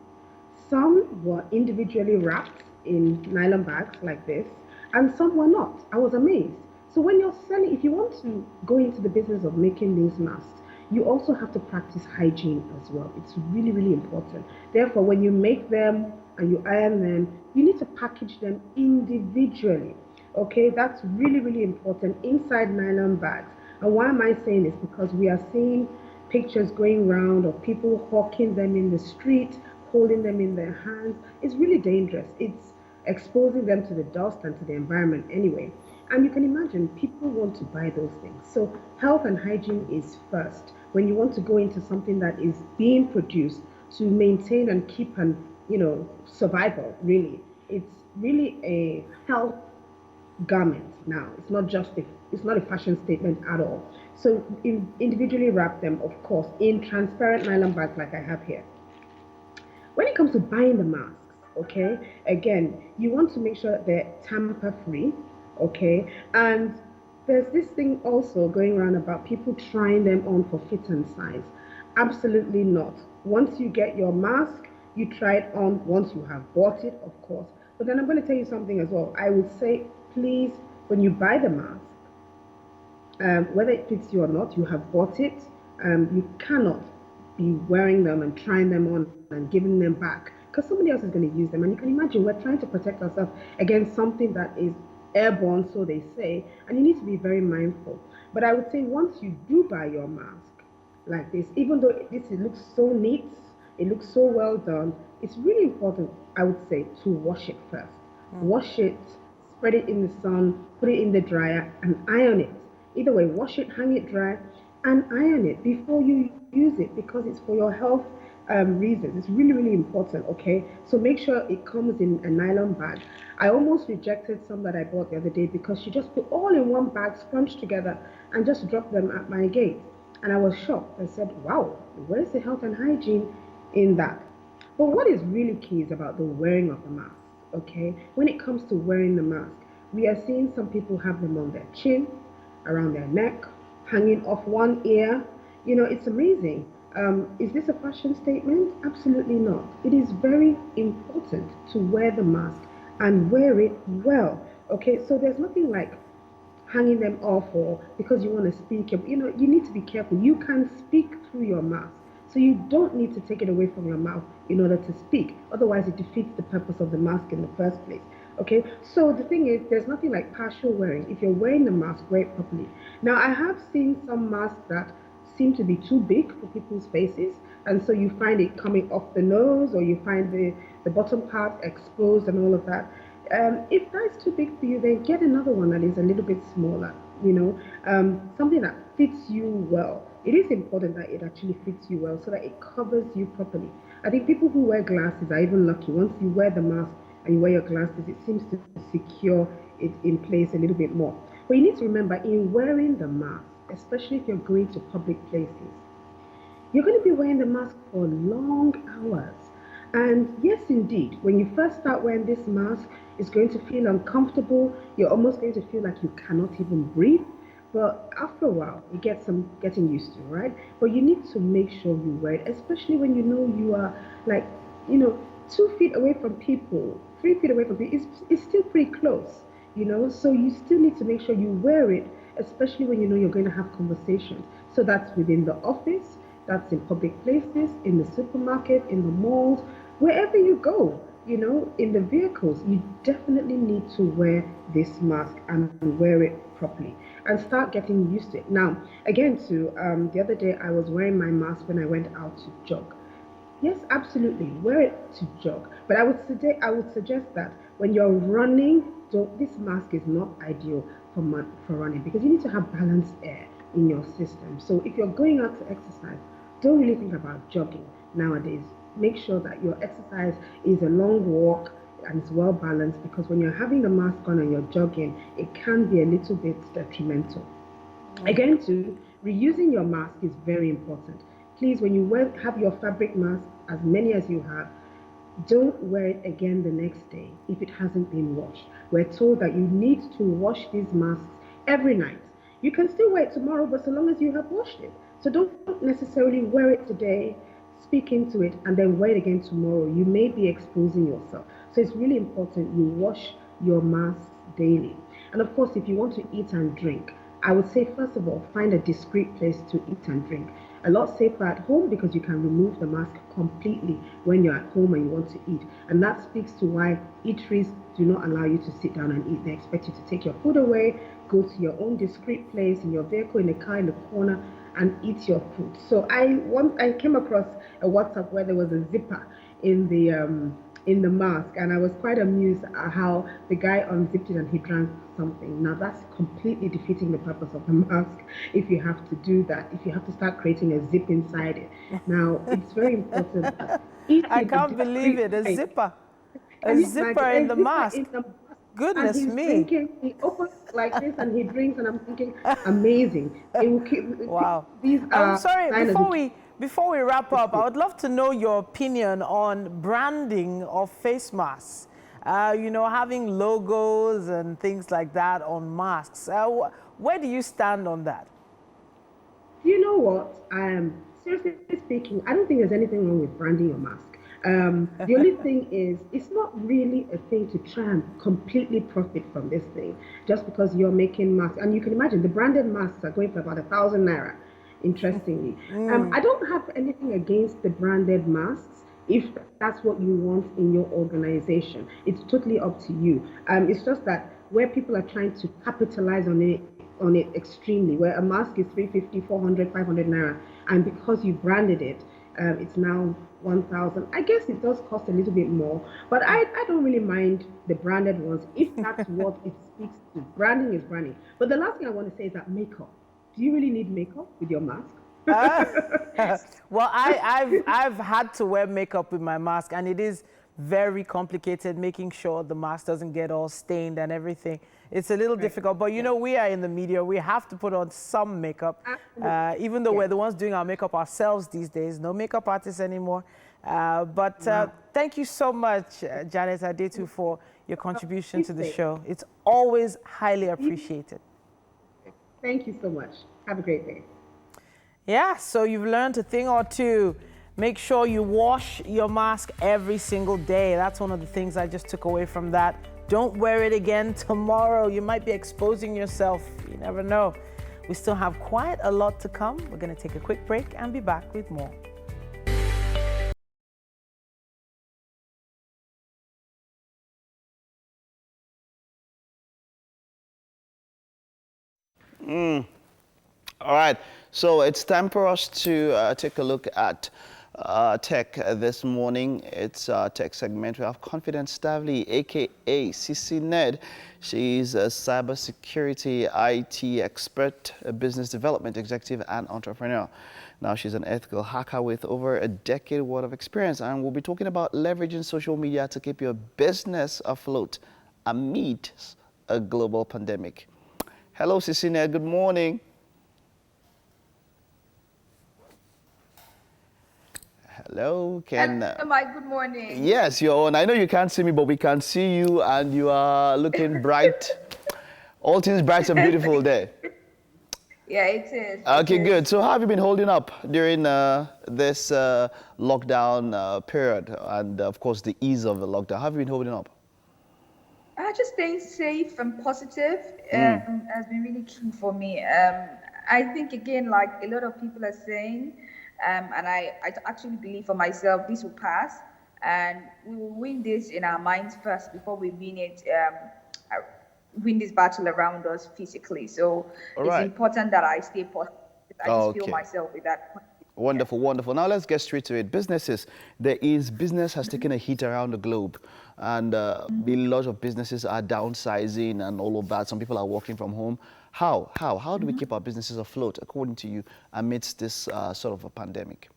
Some were individually wrapped in nylon bags like this, and some were not. I was amazed. So when you're selling, if you want to go into the business of making these masks, you also have to practice hygiene as well. It's really, really important. Therefore, when you make them and you iron them, you need to package them individually. Okay, that's really, really important, inside nylon bags. And why am I saying this? Because we are seeing pictures going around of people hawking them in the street, holding them in their hands. It's really dangerous. It's exposing them to the dust and to the environment anyway. And you can imagine people want to buy those things. So health and hygiene is first. When you want to go into something that is being produced to maintain and keep and survival, really, it's really a health garment now. It's not a fashion statement at all. So individually wrap them, of course, in transparent nylon bags like I have here. When it comes to buying the masks, okay, again, you want to make sure they're tamper free, okay, and there's this thing also going around about people trying them on for fit and size. Absolutely not. Once you get your mask, you try it on once you have bought it, of course. But then I'm going to tell you something as well. I would say, please, when you buy the mask, whether it fits you or not, you have bought it. You cannot be wearing them and trying them on and giving them back because somebody else is going to use them. And you can imagine we're trying to protect ourselves against something that is airborne, so they say, and you need to be very mindful. But I would say once you do buy your mask like this, even though it looks so neat, it looks so well done, it's really important, I would say, to wash it first. Wash it, spread it in the sun, put it in the dryer, and iron it. Either way, wash it, hang it dry, and iron it before you use it because it's for your health reasons. It's really, really important, okay? So make sure it comes in a nylon bag. I almost rejected some that I bought the other day because she just put all in one bag, scrunched together, and just dropped them at my gate. And I was shocked. I said, wow, where's the health and hygiene in that? But what is really key is about the wearing of the mask, okay? When it comes to wearing the mask, we are seeing some people have them on their chin, around their neck, hanging off one ear. It's amazing. Is this a fashion statement? Absolutely not. It is very important to wear the mask and wear it well. Okay, so there's nothing like hanging them off or because you want to speak. You need to be careful. You can speak through your mask. So you don't need to take it away from your mouth in order to speak. Otherwise, it defeats the purpose of the mask in the first place. Okay, so the thing is, there's nothing like partial wearing. If you're wearing the mask, wear it properly. Now, I have seen some masks that seem to be too big for people's faces, and so you find it coming off the nose, or you find the bottom part exposed and all of that. If that's too big for you, then get another one that is a little bit smaller, something that fits you well. It is important that it actually fits you well so that it covers you properly. I think people who wear glasses are even lucky. Once you wear the mask and you wear your glasses, it seems to secure it in place a little bit more. But you need to remember, in wearing the mask, especially if you're going to public places, you're going to be wearing the mask for long hours. And yes, indeed, when you first start wearing this mask, it's going to feel uncomfortable. You're almost going to feel like you cannot even breathe. But after a while, you get some getting used to, right? But you need to make sure you wear it, especially when you know you are 2 feet away from people, 3 feet away from people. It's still pretty close, so you still need to make sure you wear it, especially when you know you're going to have conversations. So that's within the office, that's in public places, in the supermarket, in the malls, wherever you go, in the vehicles. You definitely need to wear this mask and wear it properly and start getting used to it. Now, again, the other day I was wearing my mask when I went out to jog. Yes, absolutely, wear it to jog. But I would suggest that when you're running, this mask is not ideal for running because you need to have balanced air in your system. So if you're going out to exercise, don't really think about jogging nowadays. Make sure that your exercise is a long walk and it's well balanced, because when you're having the mask on and you're jogging, it can be a little bit detrimental. Again, too, reusing your mask is very important. Please, when you have your fabric mask, as many as you have, don't wear it again the next day if it hasn't been washed. We're told that you need to wash these masks every night. You can still wear it tomorrow, but so long as you have washed it. So don't necessarily wear it today, speak into it, and then wear it again tomorrow. You may be exposing yourself. So it's really important you wash your masks daily. And of course, if you want to eat and drink, I would say, first of all, find a discreet place to eat and drink. A lot safer at home because you can remove the mask completely when you're at home and you want to eat. And that speaks to why eateries do not allow you to sit down and eat. They expect you to take your food away, go to your own discreet place in your vehicle, in the car, in the corner, and eat your food. So I came across a WhatsApp where there was a zipper in the in the mask, and I was quite amused at how the guy unzipped it and he drank something. Now that's completely defeating the purpose of the mask if you have to do that, if you have to start creating a zip inside it. Now it's very important that I eating a can't believe it, a discreet zipper. A can you zipper imagine? in A the zipper mask. in the mask, and Goodness he's me. drinking. He opens like this and he drinks, and I'm thinking, amazing. It will keep. Wow. These I'm are sorry, signs before we wrap up, I would love to know your opinion on branding of face masks. You know, having logos and things like that on masks. Where do you stand on that? You know what? Seriously speaking, I don't think there's anything wrong with branding your mask. The only thing is, it's not really a thing to try and completely profit from this thing just because you're making masks. And you can imagine the branded masks are going for about 1,000 naira, interestingly. I don't have anything against the branded masks if that's what you want in your organization. It's totally up to you. It's just that where people are trying to capitalize on it extremely, where a mask is 350, 400, 500 naira, and because you branded it, it's now 1,000. I guess it does cost a little bit more, but I don't really mind the branded ones if that's what it speaks to. Branding is branding. But the last thing I want to say is that makeup. Do you really need makeup with your mask? Well, I've had to wear makeup with my mask, and it is very complicated making sure the mask doesn't get all stained and everything. It's a little difficult, but you know, we are in the media. We have to put on some makeup, even though we're the ones doing our makeup ourselves these days. No makeup artists anymore. Thank you so much, Janet Adetu, for your contribution to the show. It's always highly appreciated. Thank you so much. Have a great day. Yeah, so you've learned a thing or two. Make sure you wash your mask every single day. That's one of the things I just took away from that. Don't wear it again tomorrow. You might be exposing yourself. You never know. We still have quite a lot to come. We're going to take a quick break and be back with more. All right, so it's time for us to take a look at tech this morning. It's our tech segment. We have Confidence Stavely, aka Sissy Ned. She's a cybersecurity IT expert, a business development executive, and entrepreneur. Now she's an ethical hacker with over a decade worth of experience, and we'll be talking about leveraging social media to keep your business afloat amid a global pandemic. Hello, Sissy Ned. Good morning. Hello, Mike, good morning. Yes, you're on. I know you can't see me, but we can see you, and you are looking bright. All things bright and beautiful there. Yeah, it is. Okay, good. So how have you been holding up during this lockdown period, and of course the ease of the lockdown? How have you been holding up? Just staying safe and positive has been really key for me. I think, again, like a lot of people are saying, and I actually believe for myself, this will pass, and we will win this in our minds first before we win this battle around us physically. So it's important that I stay positive. I just feel myself with that. Wonderful, wonderful. Now let's get straight to it. Business has taken a hit around the globe, and a lot of businesses are downsizing and all of that. Some people are working from home. How do we keep our businesses afloat, according to you, amidst this sort of a pandemic?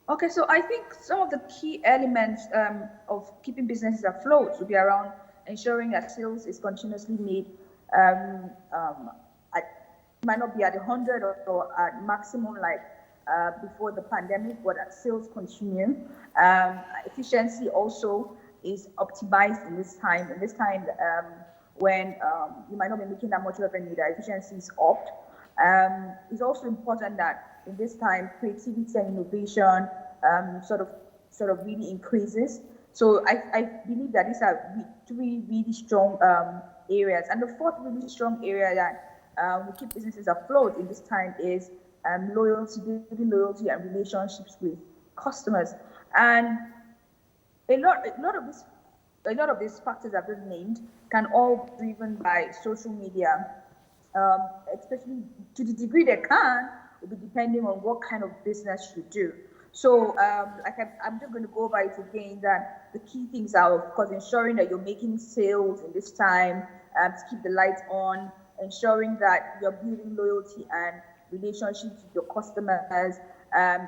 Okay, so I think some of the key elements of keeping businesses afloat would be around ensuring that sales is continuously made. Might not be at 100 or at maximum like before the pandemic, but that sales continue. Efficiency also is optimized in this time. In this time when you might not be making that much revenue, that efficiency is upped. It's also important that in this time, creativity and innovation sort of really increases. So I believe that these are three really strong areas. And the fourth really strong area that we keep businesses afloat in this time is building loyalty and relationships with customers. And a lot of these factors I've just named can all be driven by social media, especially to the degree they can, will be depending on what kind of business you do. So, I'm just going to go over it again, that the key things are, of course, ensuring that you're making sales in this time to keep the lights on, ensuring that you're building loyalty and relationships with your customers, and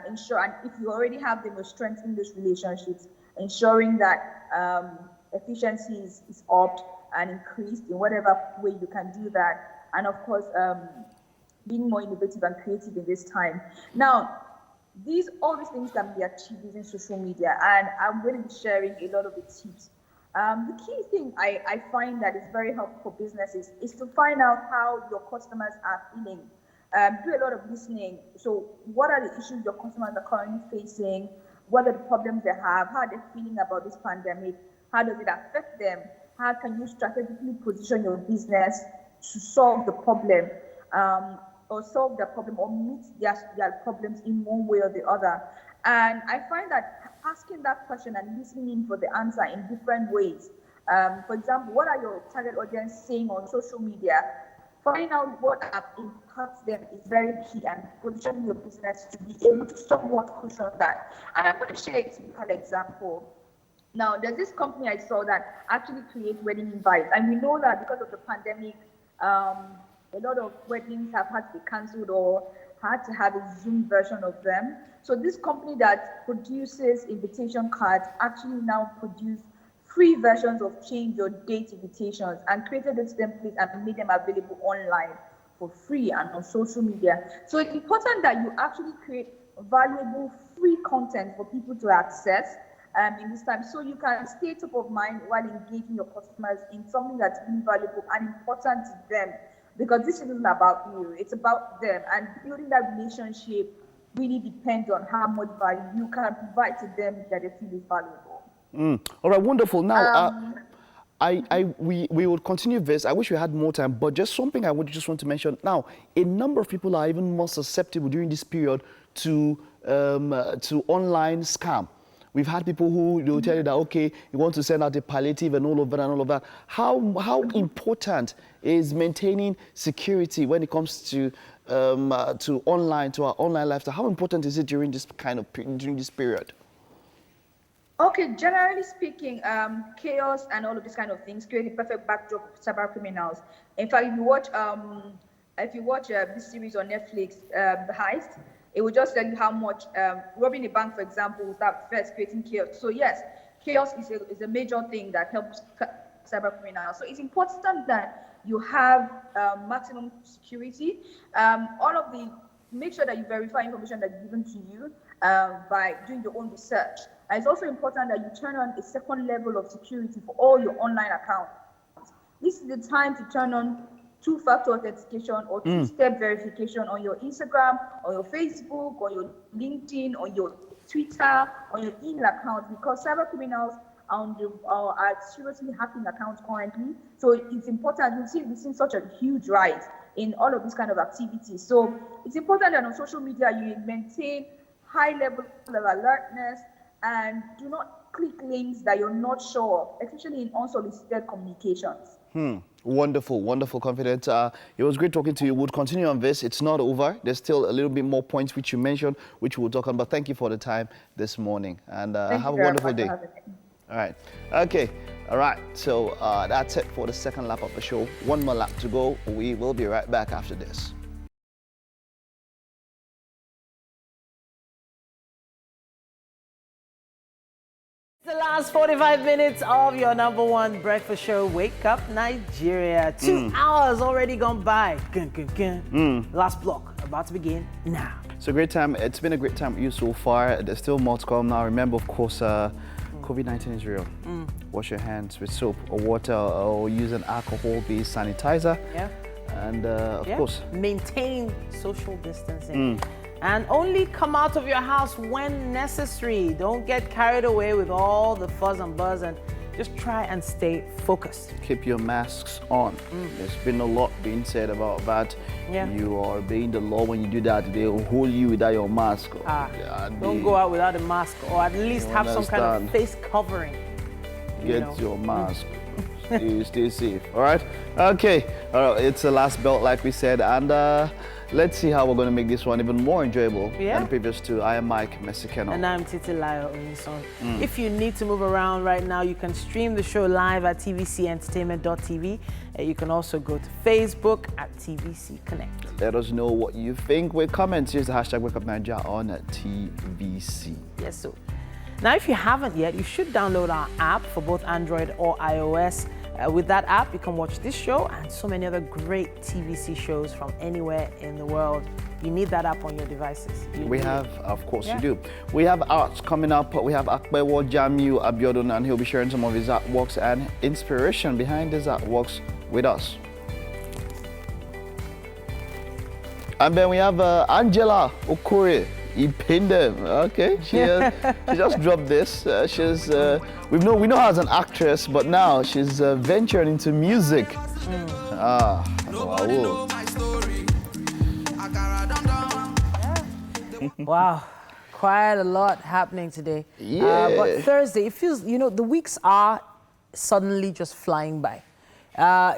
if you already have them, you're strengthening those relationships, ensuring that efficiency is upped and increased in whatever way you can do that, and of course, being more innovative and creative in this time. Now, all these things can be achieved using social media, and I'm going to be sharing a lot of the tips. The key thing I find that is very helpful for businesses is to find out how your customers are feeling. Do a lot of listening. So what are the issues your customers are currently facing? What are the problems they have? How are they feeling about this pandemic? How does it affect them? How can you strategically position your business to solve the problem? Or solve their problem, or meet their problems in one way or the other. And I find that asking that question and listening in for the answer in different ways. For example, what are your target audience saying on social media? Find out what impacts them is very key, and positioning your business to be able to somewhat cushion that. And I'm going to share a typical example. Now, there's this company I saw that actually creates wedding invites, and we know that because of the pandemic, a lot of weddings have had to be cancelled or had to have a Zoom version of them. So this company that produces invitation cards actually now produce free versions of change your date invitations and created those templates and made them available online for free and on social media. So it's important that you actually create valuable free content for people to access in this time, so you can stay top of mind while engaging your customers in something that's really valuable and important to them. Because this isn't about you, it's about them. And building that relationship really depends on how much value you can provide to them that they feel is valuable. All right, wonderful. Now, we will continue this. I wish we had more time, but just something I would just want to mention. Now, a number of people are even more susceptible during this period to online scam. We've had people who will tell you that, okay, you want to send out a palliative and all of that. How important is maintaining security when it comes to our online lifestyle? How important is it during this period? Okay, generally speaking, chaos and all of these kind of things create a perfect backdrop for cyber criminals. In fact, if you watch this series on Netflix, The Heist, it will just tell you how much robbing a bank, for example, will start first creating chaos. So yes, chaos is a major thing that helps cyber criminals. So it's important that you have maximum security. Make sure that you verify information that's given to you by doing your own research. And it's also important that you turn on a second level of security for all your online accounts. This is the time to turn on two-factor authentication or two-step verification on your Instagram, on your Facebook, on your LinkedIn, on your Twitter, on your email accounts, because cyber criminals are seriously hacking accounts currently. So it's important. We've seen such a huge rise in all of these kind of activities. So it's important that on social media you maintain high level of alertness and do not click links that you're not sure of, especially in unsolicited communications. Wonderful, wonderful, confident. It was great talking to you. We'll continue on this. It's not over. There's still a little bit more points which you mentioned, which we'll talk on. But thank you for the time this morning. And have a wonderful day. All right. Okay. All right. So that's it for the second lap of the show. One more lap to go. We will be right back after this. The last 45 minutes of your #1 breakfast show, Wake Up Nigeria. 2 hours already gone by. Last block about to begin now. It's a great time. It's been a great time with you so far. There's still more to come now. Remember, of course, COVID-19 is real. Wash your hands with soap or water or use an alcohol-based sanitizer. Yeah. And of course, maintain social distancing. And only come out of your house when necessary. Don't get carried away with all the fuzz and buzz, and just try and stay focused. Keep your masks on. There's been a lot being said about that. Yeah. You are obeying the law when you do that. They'll hold you without your mask. Don't go out without a mask, or at least have some kind of face covering. Get your mask. Stay safe. All right. Okay. All right. It's the last belt, like we said, and let's see how we're going to make this one even more enjoyable Yeah. than the previous two. I am Mike Mesikeno. And I'm Titilayo Onison. If you need to move around right now, you can stream the show live at tvcentertainment.tv. You can also go to Facebook at TVC Connect. Let us know what you think with comments. Use the hashtag WakeUpNigeria on TVC. Yes, so. Now, if you haven't yet, you should download our app for both Android or iOS. With that app, you can watch this show and so many other great TVC shows from anywhere in the world. You need that app on your devices. We have, of course you do. We have arts coming up. We have Akbewo Jamiu Abiodun, and he'll be sharing some of his artworks and inspiration behind his artworks with us. And then we have Angela Okore. He pinned them. Okay, she just dropped this. We know her as an actress, but now she's venturing into music. Wow. Wow, quite a lot happening today. Yeah. But Thursday, it feels, the weeks are suddenly just flying by.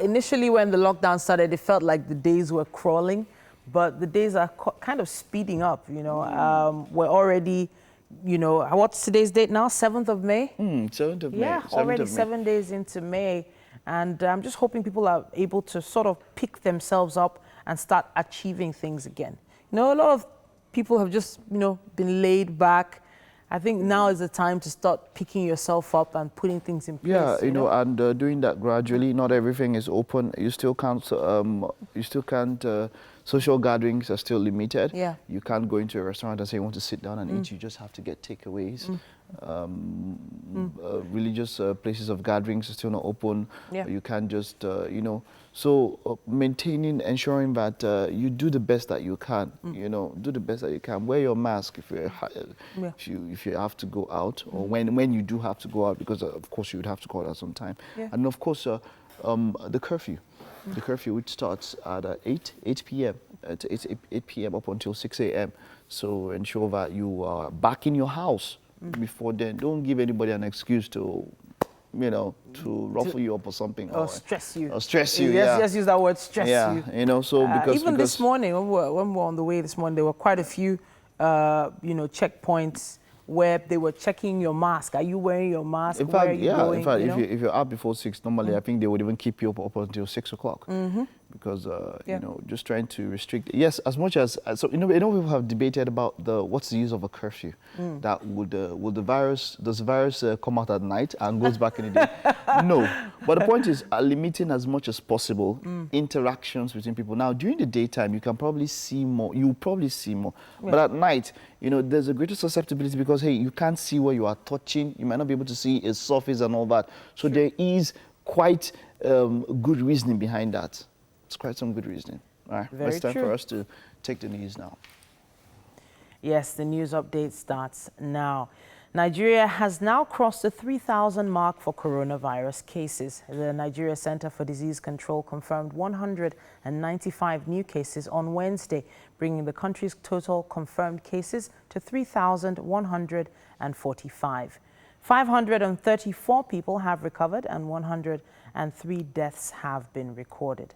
Initially, when the lockdown started, it felt like the days were crawling. But the days are kind of speeding up, We're already, what's today's date now? 7th of May? 7th of May. Yeah, already 7 days into May. And I'm just hoping people are able to sort of pick themselves up and start achieving things again. A lot of people have just, been laid back. I think now is the time to start picking yourself up and putting things in place. Yeah, and doing that gradually. Not everything is open. You still can't. Social gatherings are still limited. Yeah. You can't go into a restaurant and say you want to sit down and eat. You just have to get takeaways. Religious places of gatherings are still not open. Yeah. You can't just, So maintaining, ensuring that you do the best that you can. Do the best that you can. Wear your mask if you have to go out, or when you do have to go out, because of course you would have to go out at some time. Yeah. And of course, the curfew. The curfew, which starts at 8 p.m. to 8 p.m. up until 6 a.m. So ensure that you are back in your house before then. Don't give anybody an excuse to, to ruffle you up or something. Or stress you. Or stress you, Yes, yeah. just use that word, stress you. Because this morning, when we were on the way this morning, there were quite a few, checkpoints where they were checking your mask. Are you wearing your mask? In fact, if you're out before 6, normally I think they would even keep you up until 6 o'clock. Because, just trying to restrict. Yes, as much as, people have debated about what's the use of a curfew. That does the virus come out at night and goes back in the day? No. But the point is limiting as much as possible interactions between people. Now, during the daytime, you can probably see more. You'll probably see more. Yeah. But at night, there's a greater susceptibility because, hey, you can't see where you are touching. You might not be able to see a surface and all that. So there is quite good reasoning behind that. It's quite some good reasoning. All right, it's time for us to take the news now. Yes, the news update starts now. Nigeria has now crossed the 3,000 mark for coronavirus cases. The Nigeria Center for Disease Control confirmed 195 new cases on Wednesday, bringing the country's total confirmed cases to 3,145. 534 people have recovered and 103 deaths have been recorded.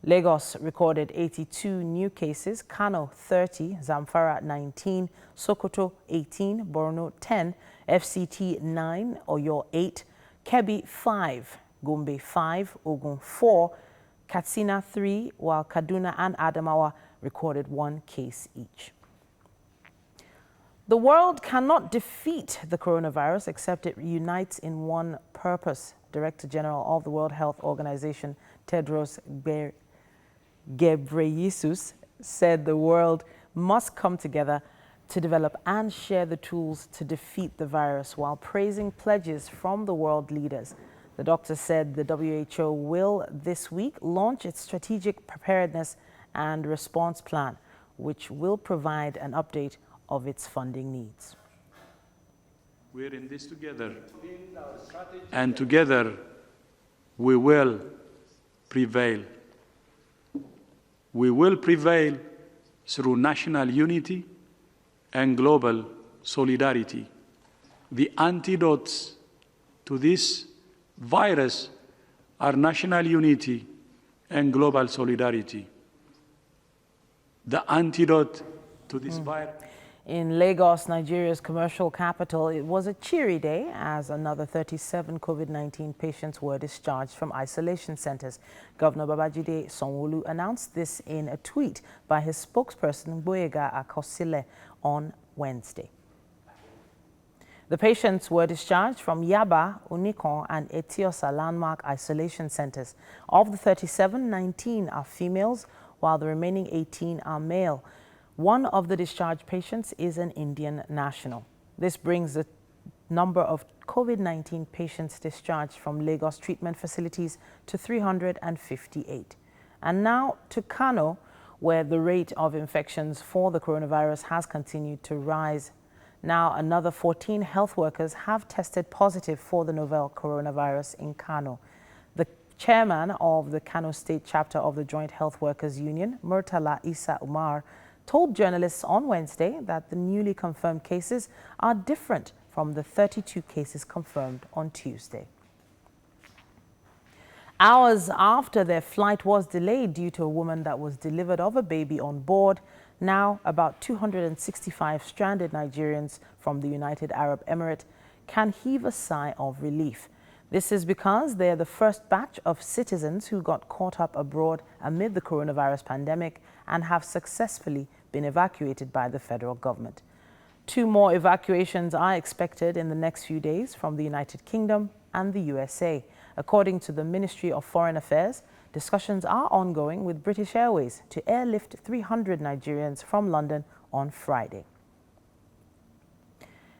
Lagos recorded 82 new cases, Kano 30, Zamfara 19, Sokoto 18, Borno 10, FCT 9, Oyo 8, Kebbi 5, Gombe 5, Ogun 4, Katsina 3, while Kaduna and Adamawa recorded 1 case each. The world cannot defeat the coronavirus except it unites in one purpose. Director General of the World Health Organization, Tedros Ghebreyesus, said the world must come together to develop and share the tools to defeat the virus, while praising pledges from the world leaders. The doctor said the WHO will this week launch its strategic preparedness and response plan, which will provide an update of its funding needs. We're in this together, and together we will prevail. We will prevail through national unity and global solidarity. The antidotes to this virus are national unity and global solidarity. the antidote to this virus. In Lagos, Nigeria's commercial capital, it was a cheery day as another 37 COVID-19 patients were discharged from isolation centers. Governor Babajide Sanwo-Olu announced this in a tweet by his spokesperson, Boyega Akosile, on Wednesday. The patients were discharged from Yaba, Unikon, and Etiosa landmark isolation centers. Of the 37, 19 are females, while the remaining 18 are male. One of the discharged patients is an Indian national. This brings the number of COVID-19 patients discharged from Lagos treatment facilities to 358. And now to Kano, where the rate of infections for the coronavirus has continued to rise. Now, another 14 health workers have tested positive for the novel coronavirus in Kano. The chairman of the Kano State chapter of the Joint Health Workers Union, Murtala Isa Umar, told journalists on Wednesday that the newly confirmed cases are different from the 32 cases confirmed on Tuesday. Hours after their flight was delayed due to a woman that was delivered of a baby on board, now about 265 stranded Nigerians from the United Arab Emirates can heave a sigh of relief. This is because they are the first batch of citizens who got caught up abroad amid the coronavirus pandemic and have successfully been evacuated by the federal government. 2 more evacuations are expected in the next few days from the United Kingdom and the USA. According to the Ministry of Foreign Affairs, discussions are ongoing with British Airways to airlift 300 Nigerians from London on Friday.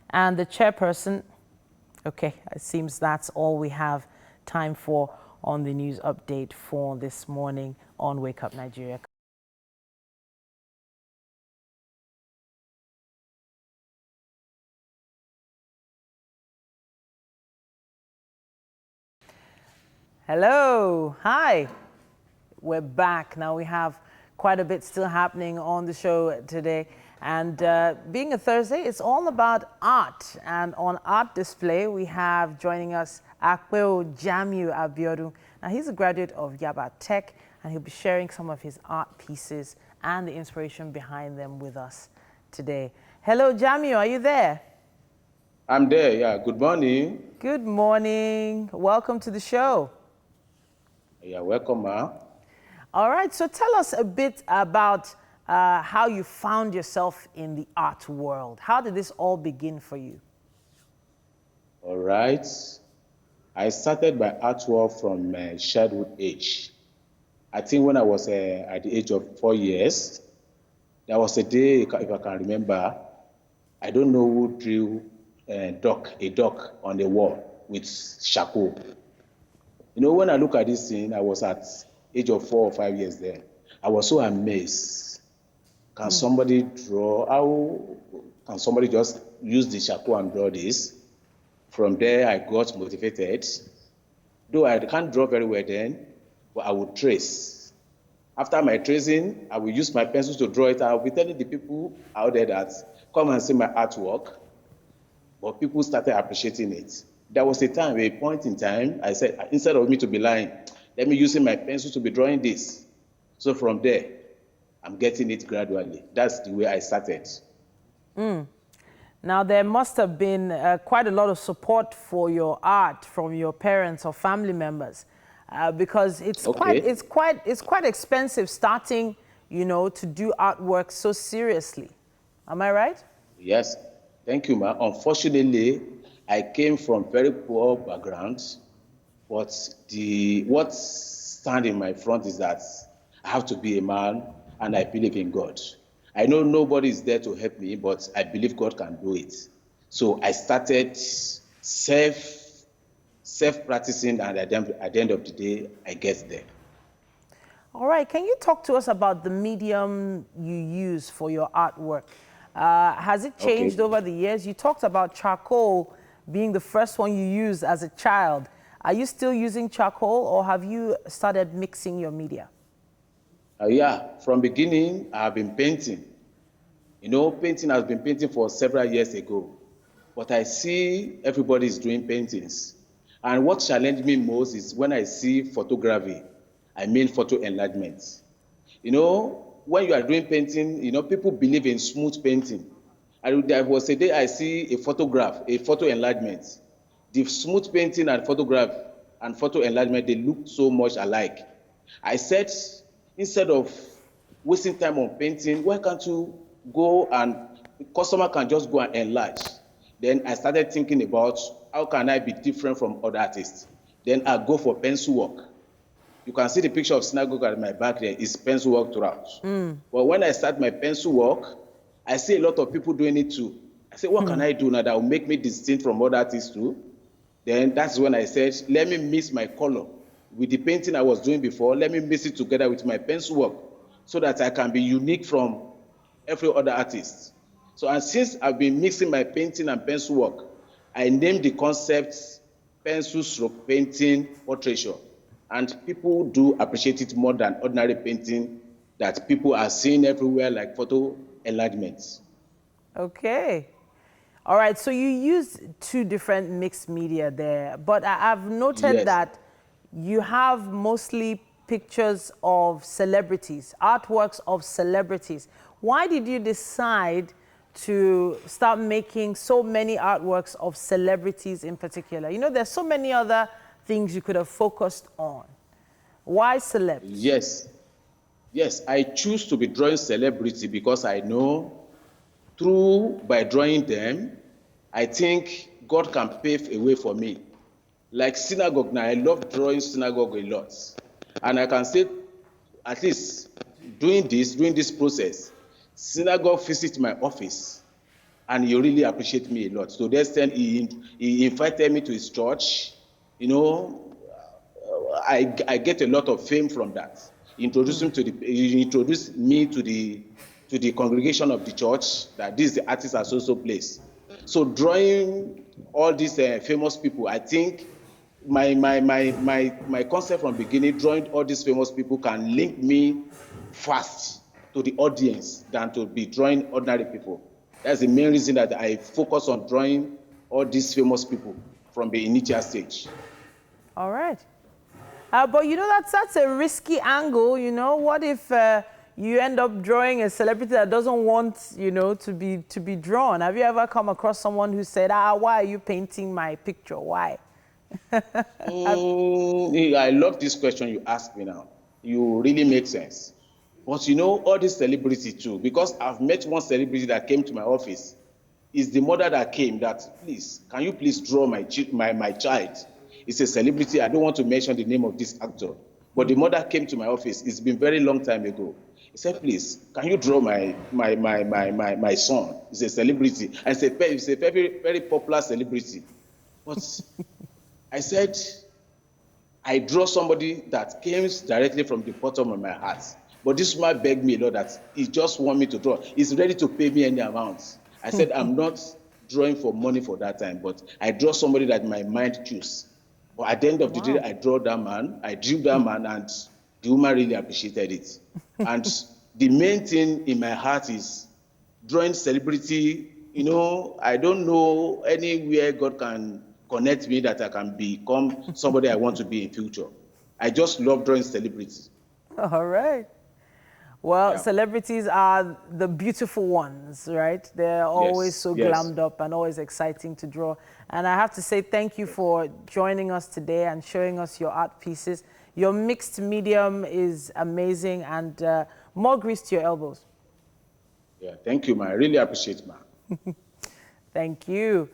And the chairperson, okay, it seems that's all we have time for on the news update for this morning on Wake Up Nigeria. Hello, hi. We're back. Now we have quite a bit still happening on the show today. And being a Thursday, it's all about art. And on art display, we have joining us Akpeo Jamiu Abiodun. Now he's a graduate of Yaba Tech, and he'll be sharing some of his art pieces and the inspiration behind them with us today. Hello, Jamiu, are you there? I'm there, yeah. Good morning. Good morning. Welcome to the show. Yeah, welcome, ma. All right, so tell us a bit about how you found yourself in the art world. How did this all begin for you? All right. I started my artwork from childhood age. I think when I was at the age of 4 years, there was a day, if I can remember, I don't know who drew a duck on the wall with charcoal. You know, when I look at this thing, I was at age of 4 or 5 years then. I was so amazed. Can somebody draw? How can somebody just use the charcoal and draw this? From there, I got motivated. Though I can't draw very well then, but I would trace. After my tracing, I will use my pencils to draw it. I'll be telling the people out there that, come and see my artwork. But people started appreciating it. There was a point in time, I said, instead of me to be lying, let me use my pencil to be drawing this. So from there, I'm getting it gradually. That's the way I started. Now, there must have been quite a lot of support for your art from your parents or family members, because it's quite expensive starting, you know, to do artwork so seriously. Am I right? Yes. Thank you, ma. Unfortunately, I came from very poor backgrounds, but what stands in my front is that I have to be a man and I believe in God. I know nobody is there to help me, but I believe God can do it. So I started self-practicing, and at the end of the day, I get there. All right, can you talk to us about the medium you use for your artwork? Has it changed over the years? You talked about charcoal being the first one you used as a child. Are you still using charcoal, or have you started mixing your media? Yeah, from beginning, I've been painting. You know, painting has been painting for several years ago, but I see everybody is doing paintings. And what challenged me most is when I see photography, I mean photo enlargement. You know, when you are doing painting, people believe in smooth painting. And there was a day I see a photograph, a photo enlargement. The smooth painting and photograph and photo enlargement, they look so much alike. I said, instead of wasting time on painting, why can't you go and the customer can just go and enlarge? Then I started thinking about how can I be different from other artists? Then I go for pencil work. You can see the picture of synagogue at my back there is pencil work throughout. But when I start my pencil work, I see a lot of people doing it too. I say, what can I do now that will make me distinct from other artists too? Then that's when I said, let me mix my color with the painting I was doing before. Let me mix it together with my pencil work so that I can be unique from every other artist. So, and since I've been mixing my painting and pencil work, I named the concept pencil stroke painting portraiture. And people do appreciate it more than ordinary painting that people are seeing everywhere, like photo enlargements. Okay. All right, so you use two different mixed media there, but I've noted that you have mostly pictures of celebrities, artworks of celebrities. Why did you decide to start making so many artworks of celebrities in particular? You know, there's so many other things you could have focused on. Why celebs? Yes, I choose to be drawing celebrity because I know by drawing them, I think God can pave a way for me. Like synagogue now, I love drawing synagogue a lot. And I can say, at least doing this process, synagogue visits my office and he really appreciates me a lot. So that's then he invited me to his church. You know, I get a lot of fame from that. He introduced me to the congregation of the church that this is the artist at so place. So drawing all these famous people, I think my concept from the beginning, drawing all these famous people can link me fast to the audience than to be drawing ordinary people. That's the main reason that I focus on drawing all these famous people from the initial stage. All right. But you know, that's a risky angle, you know. What if you end up drawing a celebrity that doesn't want, you know, to be drawn? Have you ever come across someone who said, why are you painting my picture? Why? I love this question you asked me now. You really make sense. But you know, all these celebrities too, because I've met one celebrity that came to my office. It's the mother that came that, please, can you please draw my child? It's a celebrity. I don't want to mention the name of this actor. But the mother came to my office. It's been a very long time ago. He said, please, can you draw my son? He's a celebrity. I said, he's a very, very popular celebrity. But I said, I draw somebody that came directly from the bottom of my heart. But this man begged me, Lord, that he just want me to draw. He's ready to pay me any amount. I said, I'm not drawing for money for that time, but I draw somebody that my mind choose. But at the end of the day, I drew that man, and the woman really appreciated it. And the main thing in my heart is drawing celebrity. You know, I don't know anywhere God can connect me that I can become somebody I want to be in future. I just love drawing celebrities. All right. Well, celebrities are the beautiful ones, right? They're always so glammed up and always exciting to draw. And I have to say thank you for joining us today and showing us your art pieces. Your mixed medium is amazing, and more grease to your elbows. Yeah, thank you, man. I really appreciate it, man. Thank you.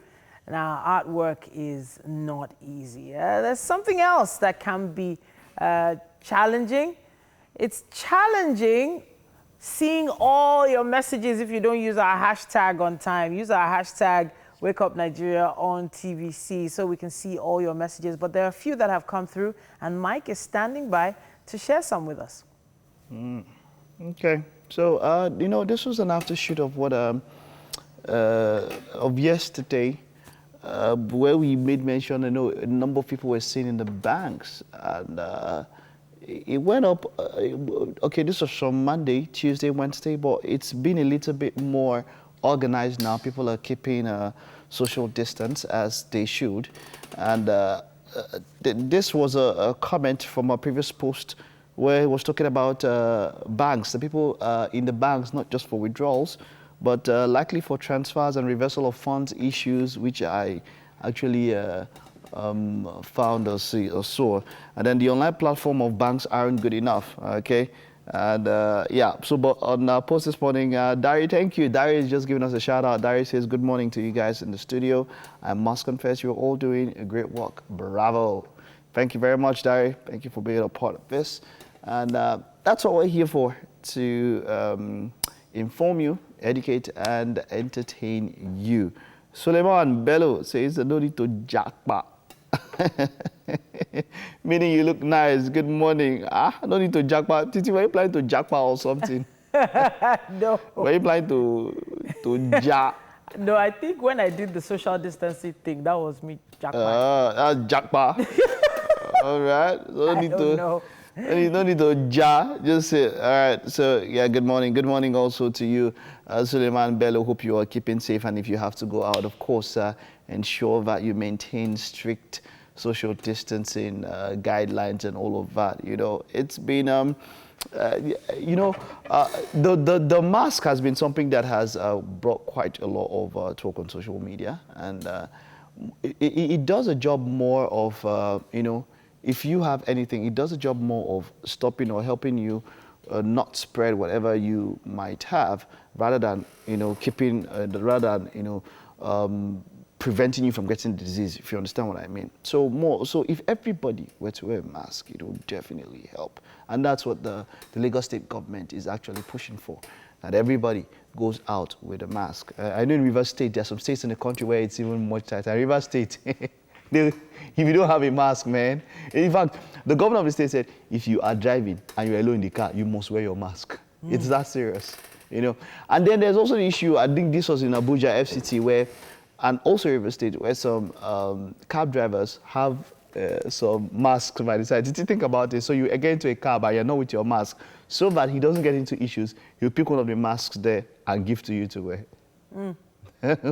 Now, artwork is not easy. There's something else that can be challenging. It's challenging seeing all your messages if you don't use our hashtag on time. Use our hashtag Wake Up Nigeria on TVC so we can see all your messages. But there are a few that have come through, and Mike is standing by to share some with us. Okay. So, you know, this was an aftershoot of what of yesterday, where we made mention, you know, a number of people were seen in the banks, and it went up. Okay, this was from Monday, Tuesday, Wednesday, but it's been a little bit more organized now. People are keeping social distance as they should, and this was a comment from a previous post where he was talking about banks, the people in the banks, not just for withdrawals, but likely for transfers and reversal of funds issues, which I actually found or saw. And then the online platform of banks aren't good enough, okay? And yeah, so but on our post this morning, Dari, thank you. Dari is just giving us a shout out. Dari says, good morning to you guys in the studio. I must confess, you're all doing a great work. Bravo. Thank you very much, Dari. Thank you for being a part of this. And that's what we're here for, to inform you, educate, and entertain you. Suleiman Bello says, no need to jackpot. Meaning you look nice. Good morning. No need to jackpot. Titi, were you planning to jackpot or something? No. Were you planning to jack? No, I think when I did the social distancing thing, that was me jackpot. That's jackpot. All right. No need to know. No need to jar. Just say, all right. So, yeah, good morning. Good morning also to you, Suleiman Bello. Hope you are keeping safe. And if you have to go out, of course, ensure that you maintain strict social distancing guidelines and all of that. You know, it's been, you know, the mask has been something that has brought quite a lot of talk on social media. And it does a job more of, you know, if you have anything, it does a job more of stopping or helping you not spread whatever you might have, rather than, you know, keeping, rather than, you know, preventing you from getting the disease, if you understand what I mean. So if everybody were to wear a mask, it would definitely help. And that's what the Lagos state government is actually pushing for, that everybody goes out with a mask. I know in Rivers State, there are some states in the country where it's even much tighter. Rivers State, if you don't have a mask, man. In fact, the governor of the state said, if you are driving and you're alone in the car, you must wear your mask. It's that serious, you know. And then there's also the issue, I think this was in Abuja, FCT, where, and also River State, where some cab drivers have some masks by the side. Did you think about it? So you get into a cab and you're not with your mask, so that he doesn't get into issues, he'll pick one of the masks there and give to you to wear.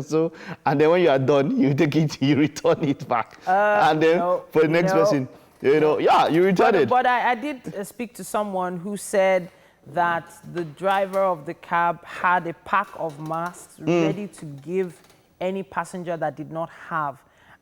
So, and then when you are done, you take it, you return it back. And then for the next person, you know, yeah, you return it. But I did speak to someone who said that the driver of the cab had a pack of masks ready to give any passenger that did not have,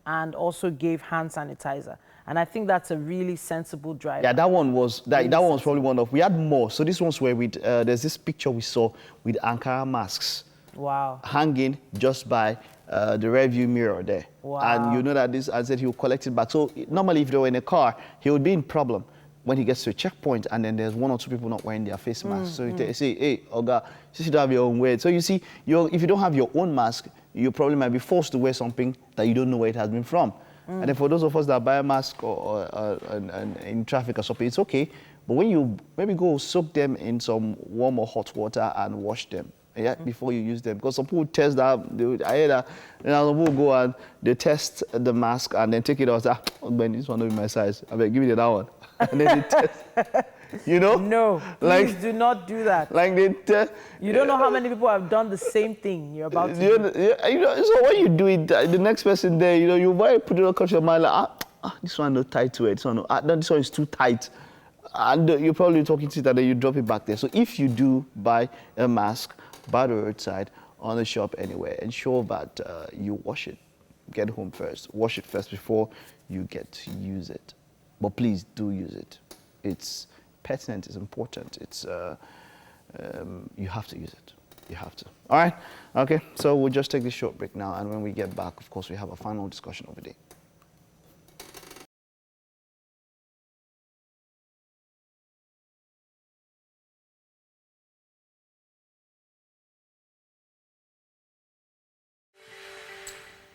and also gave hand sanitizer. And I think that's a really sensible driver. Yeah, that one was that one was probably one of. We had more. So this one's where with there's this picture we saw with Ankara masks. Wow. Hanging just by the rear view mirror there. Wow. And you know that this, I said he will collect it back. So normally if they were in a car, he would be in problem when he gets to a checkpoint and then there's one or two people not wearing their face masks. So you say, hey, Oga, you should have your own way. So you see, if you don't have your own mask, you probably might be forced to wear something that you don't know where it has been from. And then for those of us that buy a mask or in traffic or something, it's okay. But when you maybe go soak them in some warm or hot water and wash them, yeah, before you use them, because some people test that. I hear that, some people go and they test the mask and then take it out. Oh, man, this one don't be my size. I mean, give me that one. And then they test. You know? No, please do not do that. Like they you don't know how many people have done the same thing you're about to do. You know, so when you do it, the next person there, you know, you might put it across your mind like, this one not tight to it. This one, this one is too tight. And you're probably talking to it and then you drop it back there. So if you do buy a mask, by the roadside, on the shop, anywhere, ensure that you wash it. Get home first. Wash it first before you get to use it. But please do use it. It's pertinent, it's important. It's you have to use it. You have to. All right? Okay, so we'll just take this short break now, and when we get back, of course, we have a final discussion of the day.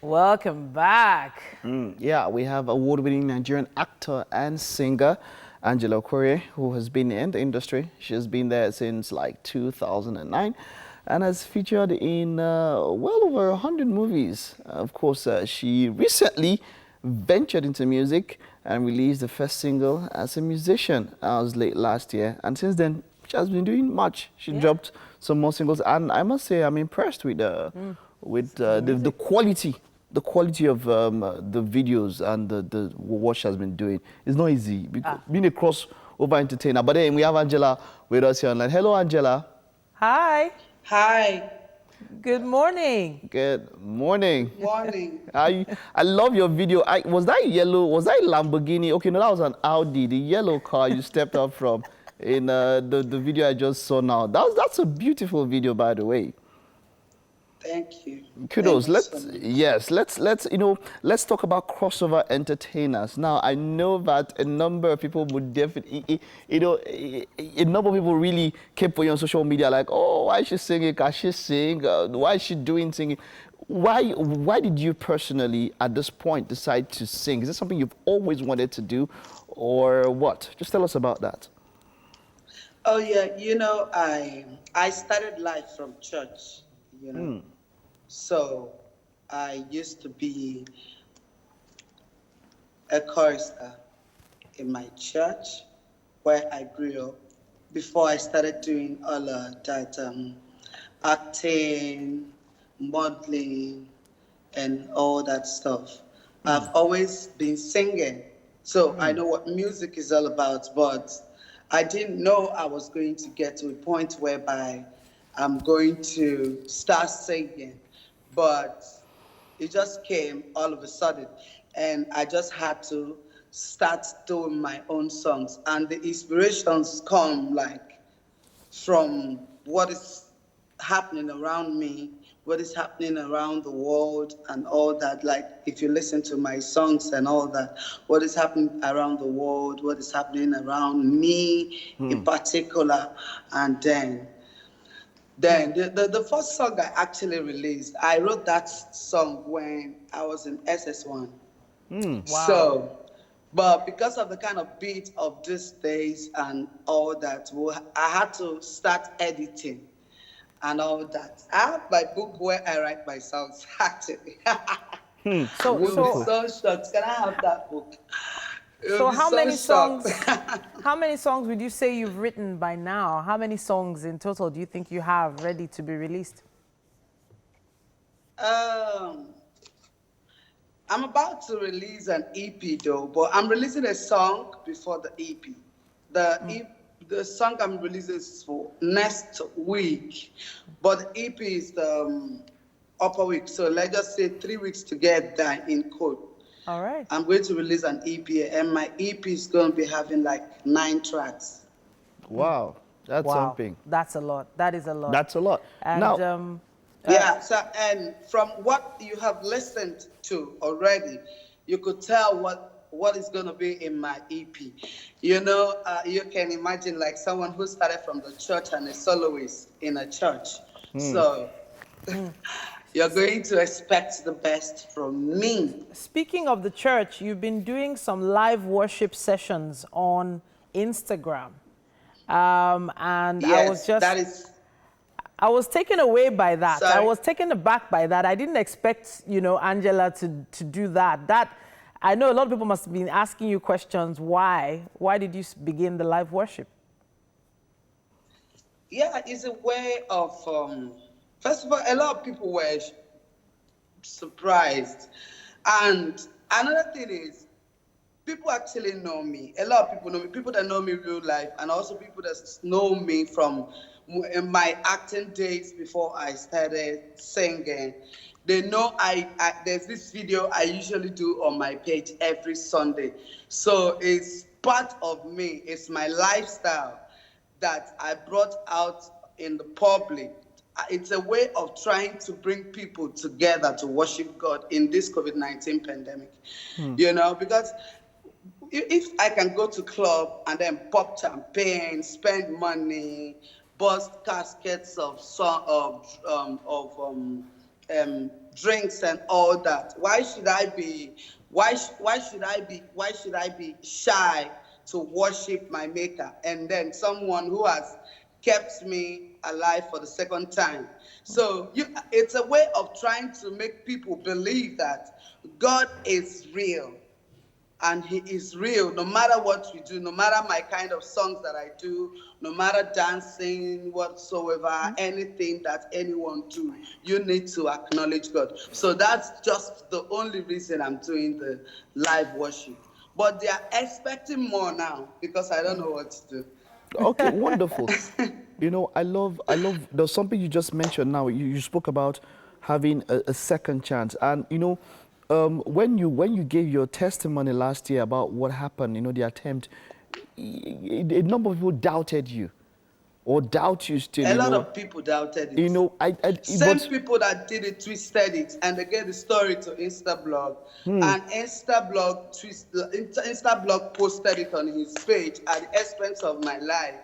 Welcome back. Yeah, we have award-winning Nigerian actor and singer Angela Okorie, who has been in the industry. She has been there since like 2009 and has featured in well over 100 movies. Of course, she recently ventured into music and released the first single as a musician. That was late last year, and since then she has been doing much. She dropped some more singles, and I must say I'm impressed with the quality. The quality of the videos and the what she has been doing is not easy. Because being across over entertainer. But then we have Angela with us here online. Hello, Angela. Hi. Hi. Good morning. Good morning. Morning. I love your video. Was that yellow? Was that a Lamborghini? Okay, no, that was an Audi, the yellow car you stepped up from in the video I just saw now. That's a beautiful video, by the way. Thank you. Kudos. Thank you so much. Let's talk about crossover entertainers. Now, I know that a number of people would definitely, a number of people really came for you on social media like, oh, why is she singing? Can she sing? Why is she doing singing? Why did you personally, at this point, decide to sing? Is this something you've always wanted to do, or what? Just tell us about that. Oh yeah, I started life from church, So I used to be a chorister in my church where I grew up before I started doing all of that acting, modeling, and all that stuff. I've always been singing, so I know what music is all about, but I didn't know I was going to get to a point whereby I'm going to start singing, but it just came all of a sudden, and I just had to start doing my own songs, and the inspirations come like from what is happening around me, what is happening around the world and all that. Like if you listen to my songs and all that, what is happening around the world, what is happening around me in particular. And then the first song I actually released, I wrote that song when I was in SS1. Wow. So, but because of the kind of beat of these days and all that, I had to start editing and all that. I have my book where I write my songs, actually. So shocked. Can I have that book? So how many songs? How many songs would you say you've written by now? How many songs in total do you think you have ready to be released? I'm about to release an EP though, but I'm releasing a song before the EP. The song I'm releasing is for next week, but the EP is the upper week. So let's just say 3 weeks together in code. All right. I'm going to release an EP, and my EP is going to be having like 9 tracks. Wow, that's something. That's a lot. That is a lot. That's a lot. And, now, yeah. So, and from what you have listened to already, you could tell what is going to be in my EP. You can imagine like someone who started from the church and a soloist in a church. So. You're going to expect the best from me. Speaking of the church, you've been doing some live worship sessions on Instagram. And yes, I was taken away by that. Sorry? I was taken aback by that. I didn't expect, Angela to do that. I know a lot of people must have been asking you questions. Why? Why did you begin the live worship? Yeah, it's a way of... First of all, a lot of people were surprised. And another thing is, people actually know me. A lot of people know me. People that know me in real life, and also people that know me from my acting days before I started singing. They know there's this video I usually do on my page every Sunday. So it's part of me. It's my lifestyle that I brought out in the public. It's a way of trying to bring people together to worship God in this COVID-19 pandemic. Because if I can go to club and then pop champagne, spend money, bust caskets of drinks and all that, why should I be shy to worship my Maker? And then someone who has kept me alive for the second time. So it's a way of trying to make people believe that God is real, and He is real no matter what we do, no matter my kind of songs that I do, no matter dancing whatsoever, anything that anyone do, you need to acknowledge God. So that's just the only reason I'm doing the live worship. but they are expecting more now because I don't know what to do. Okay, wonderful. You know, I love, there's something you just mentioned now. You spoke about having a second chance. And, you know, when you gave your testimony last year about what happened, you know, the attempt, a number of people doubted you or doubt you still, A you lot know. of people doubted it. You know, Same people that did it twisted it, and they gave the story to Instablog, and Instablog posted it on his page at the expense of my life.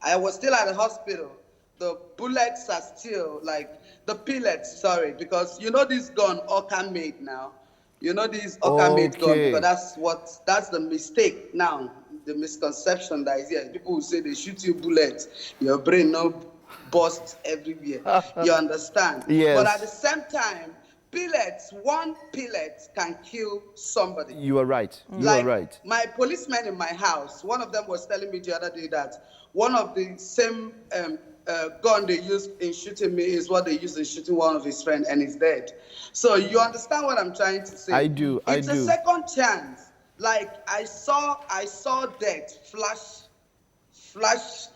I was still at the hospital. The bullets are still the pellets. Sorry, because you know this gun Oka made now. You know this Oka made gun because that's the mistake now. The misconception that is here. People will say they shoot you bullets, your brain no bursts everywhere. You understand? Yes. But at the same time, one pellet can kill somebody. You are right. You are right. My policeman in my house, one of them was telling me the other day that one of the same gun they used in shooting me is what they used in shooting one of his friends, and he's dead. So you understand what I'm trying to say? I do. It's a second chance. Like I saw death flash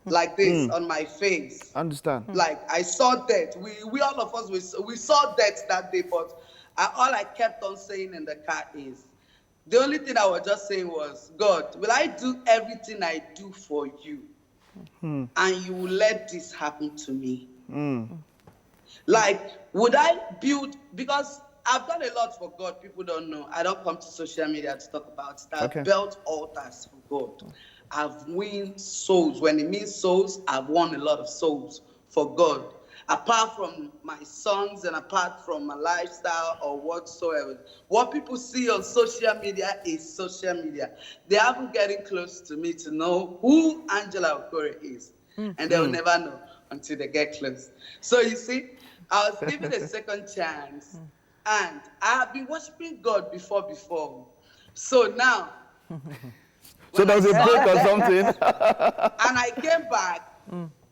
like this on my face. Understand? Like I saw death. We all of us we saw death that day, but all I kept on saying in the car is, the only thing I was just saying was, God, will I do everything I do for you, and you will let this happen to me? Like, would I build, because I've done a lot for God. People don't know. I don't come to social media to talk about it. I've built altars for God. I've won souls. When it means souls, I've won a lot of souls for God. Apart from my songs and apart from my lifestyle or whatsoever. What people see on social media is social media. They haven't getting close to me to know who Angela Okore is. And they'll never know until they get close. So you see, I was given a second chance. And I have been worshiping God before. So now, so there was a break or something. And I came back.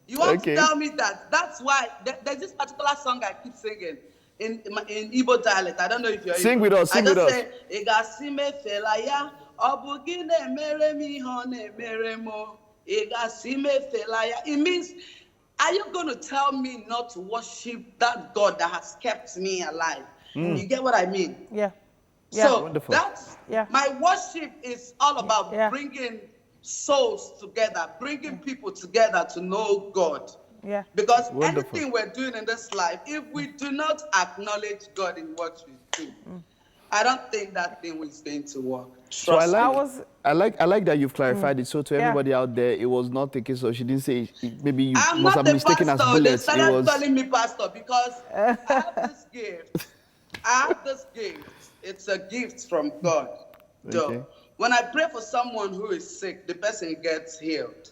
You want to tell me that's why there's this particular song I keep singing in Igbo dialect. I don't know if you're Sing Igbo. with us, sing with us. I just say, "Igasime felaya, obugine mere mi hone mere mo. Igasime felaya." It means, are you going to tell me not to worship that God that has kept me alive? You get what I mean? Yeah. So wonderful. that's my worship is all about bringing souls together, bringing people together to know God. Yeah. Because anything we're doing in this life, if we do not acknowledge God in what we do, I don't think that thing is going to work. So I like that you've clarified it. So to everybody out there, it was not the case. So she didn't say maybe you must have mistaken as bullets. They started calling me pastor because I have this gift. It's a gift from God. So when I pray for someone who is sick, the person gets healed.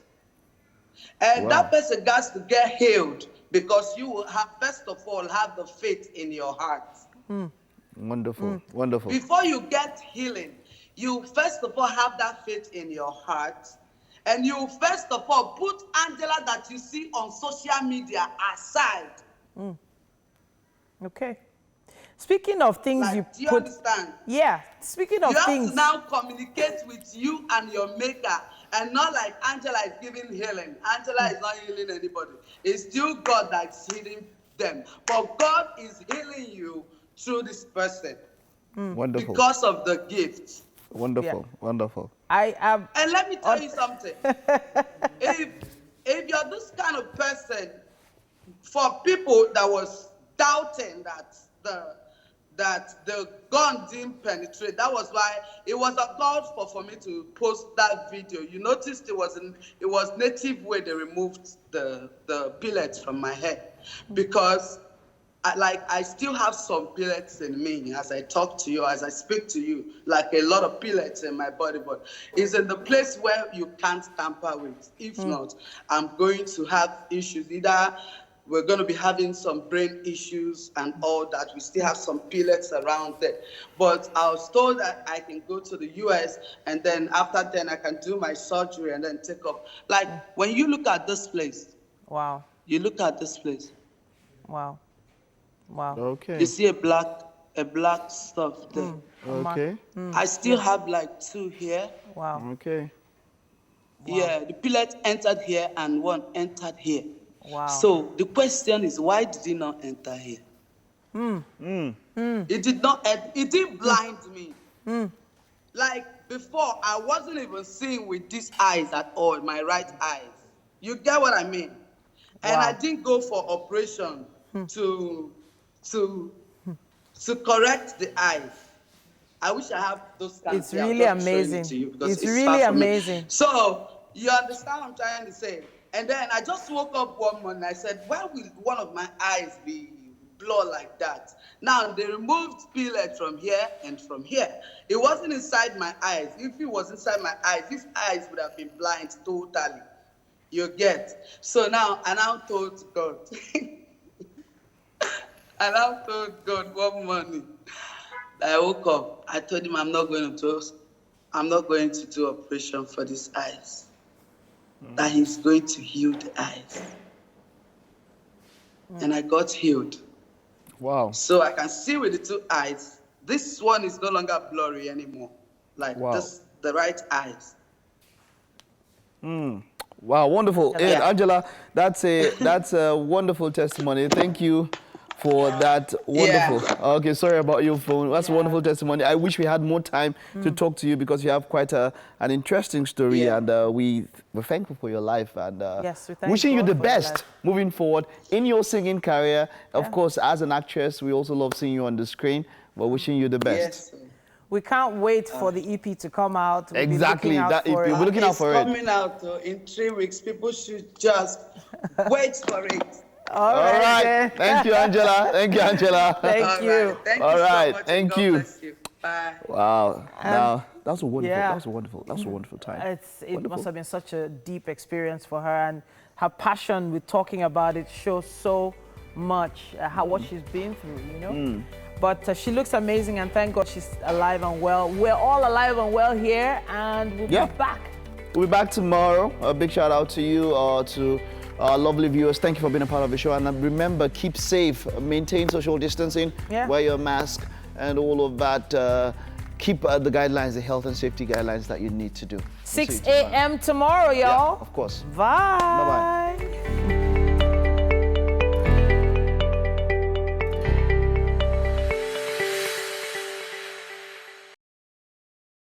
And that person has to get healed because you will have, first of all, have the faith in your heart. Wonderful, wonderful. Before you get healing, you first of all have that faith in your heart. And you first of all put Angela that you see on social media aside. Okay. Speaking of things do you understand? Yeah. Speaking of things. You have to now communicate with you and your maker, and not like Angela is giving healing. Angela is not healing anybody. It's still God that's healing them. But God is healing you through this person. Wonderful. Because of the gift. Wonderful, wonderful. And let me tell you something. If you're this kind of person, for people that was doubting that the gun didn't penetrate. That was why it was uncalled for me to post that video. You noticed it was native way they removed the pellets from my head, because I still have some pellets in me as I talk to you, as I speak to you, like a lot of pellets in my body, but it's in the place where you can't tamper with. If not, I'm going to have issues. Either we're going to be having some brain issues and all that. We still have some pellets around there. But I was told that I can go to the US, and then after then I can do my surgery and then take off. Like, when you look at this place. Wow. You look at this place. Wow. Wow. Okay. You see a black a black stuff there. Okay. I still have like 2 here. Wow. Okay. Yeah, the pellet entered here and 1 entered here. Wow. So the question is, why did it not enter here? It did not. It didn't blind me. Like before, I wasn't even seeing with these eyes at all, my right eyes. You get what I mean? And I didn't go for operation to correct the eyes. I wish I have those scans. It's really amazing. To you because it's really amazing. So you understand what I'm trying to say? And then I just woke up one morning. I said, why will one of my eyes be blurred like that? Now they removed pellet from here and from here. It wasn't inside my eyes. If it was inside my eyes, these eyes would have been blind totally. You get? So now I now told God. I now told God one morning. I woke up. I told him I'm not going to do operation for these eyes. That he's going to heal the eyes. And I got healed. Wow. So I can see with the 2 eyes. This one is no longer blurry anymore. Like this, the right eyes. Wow, wonderful. Angela, that's a wonderful testimony. Thank you for that wonderful. Okay, sorry about your phone. That's a wonderful testimony. I wish we had more time to talk to you because you have quite an interesting story, and we're thankful for your life, and yes, we wishing you the best moving forward in your singing career. Of course, as an actress, we also love seeing you on the screen. We're wishing you the best. Yes. We can't wait for the EP to come out. We'll exactly, that EP. We're looking out for it. It's coming out in 3 weeks. People should just wait for it. All right. Thank you, Angela. Thank you, Angela. Thank you. Thank All you right. so much. Thank God you. bless you. Bye. Wow. Now, that was a wonderful. Yeah. That was a wonderful time. It must have been such a deep experience for her, and her passion with talking about it shows so much what she's been through, you know. But she looks amazing, and thank God she's alive and well. We're all alive and well here, and we'll be back. We'll be back tomorrow. A big shout out to you, to our lovely viewers. Thank you for being a part of the show. And remember, keep safe, maintain social distancing, wear your mask, and all of that. Keep the guidelines, the health and safety guidelines that you need to do. 6 a.m. tomorrow, y'all. Yeah, of course. Bye. Bye-bye.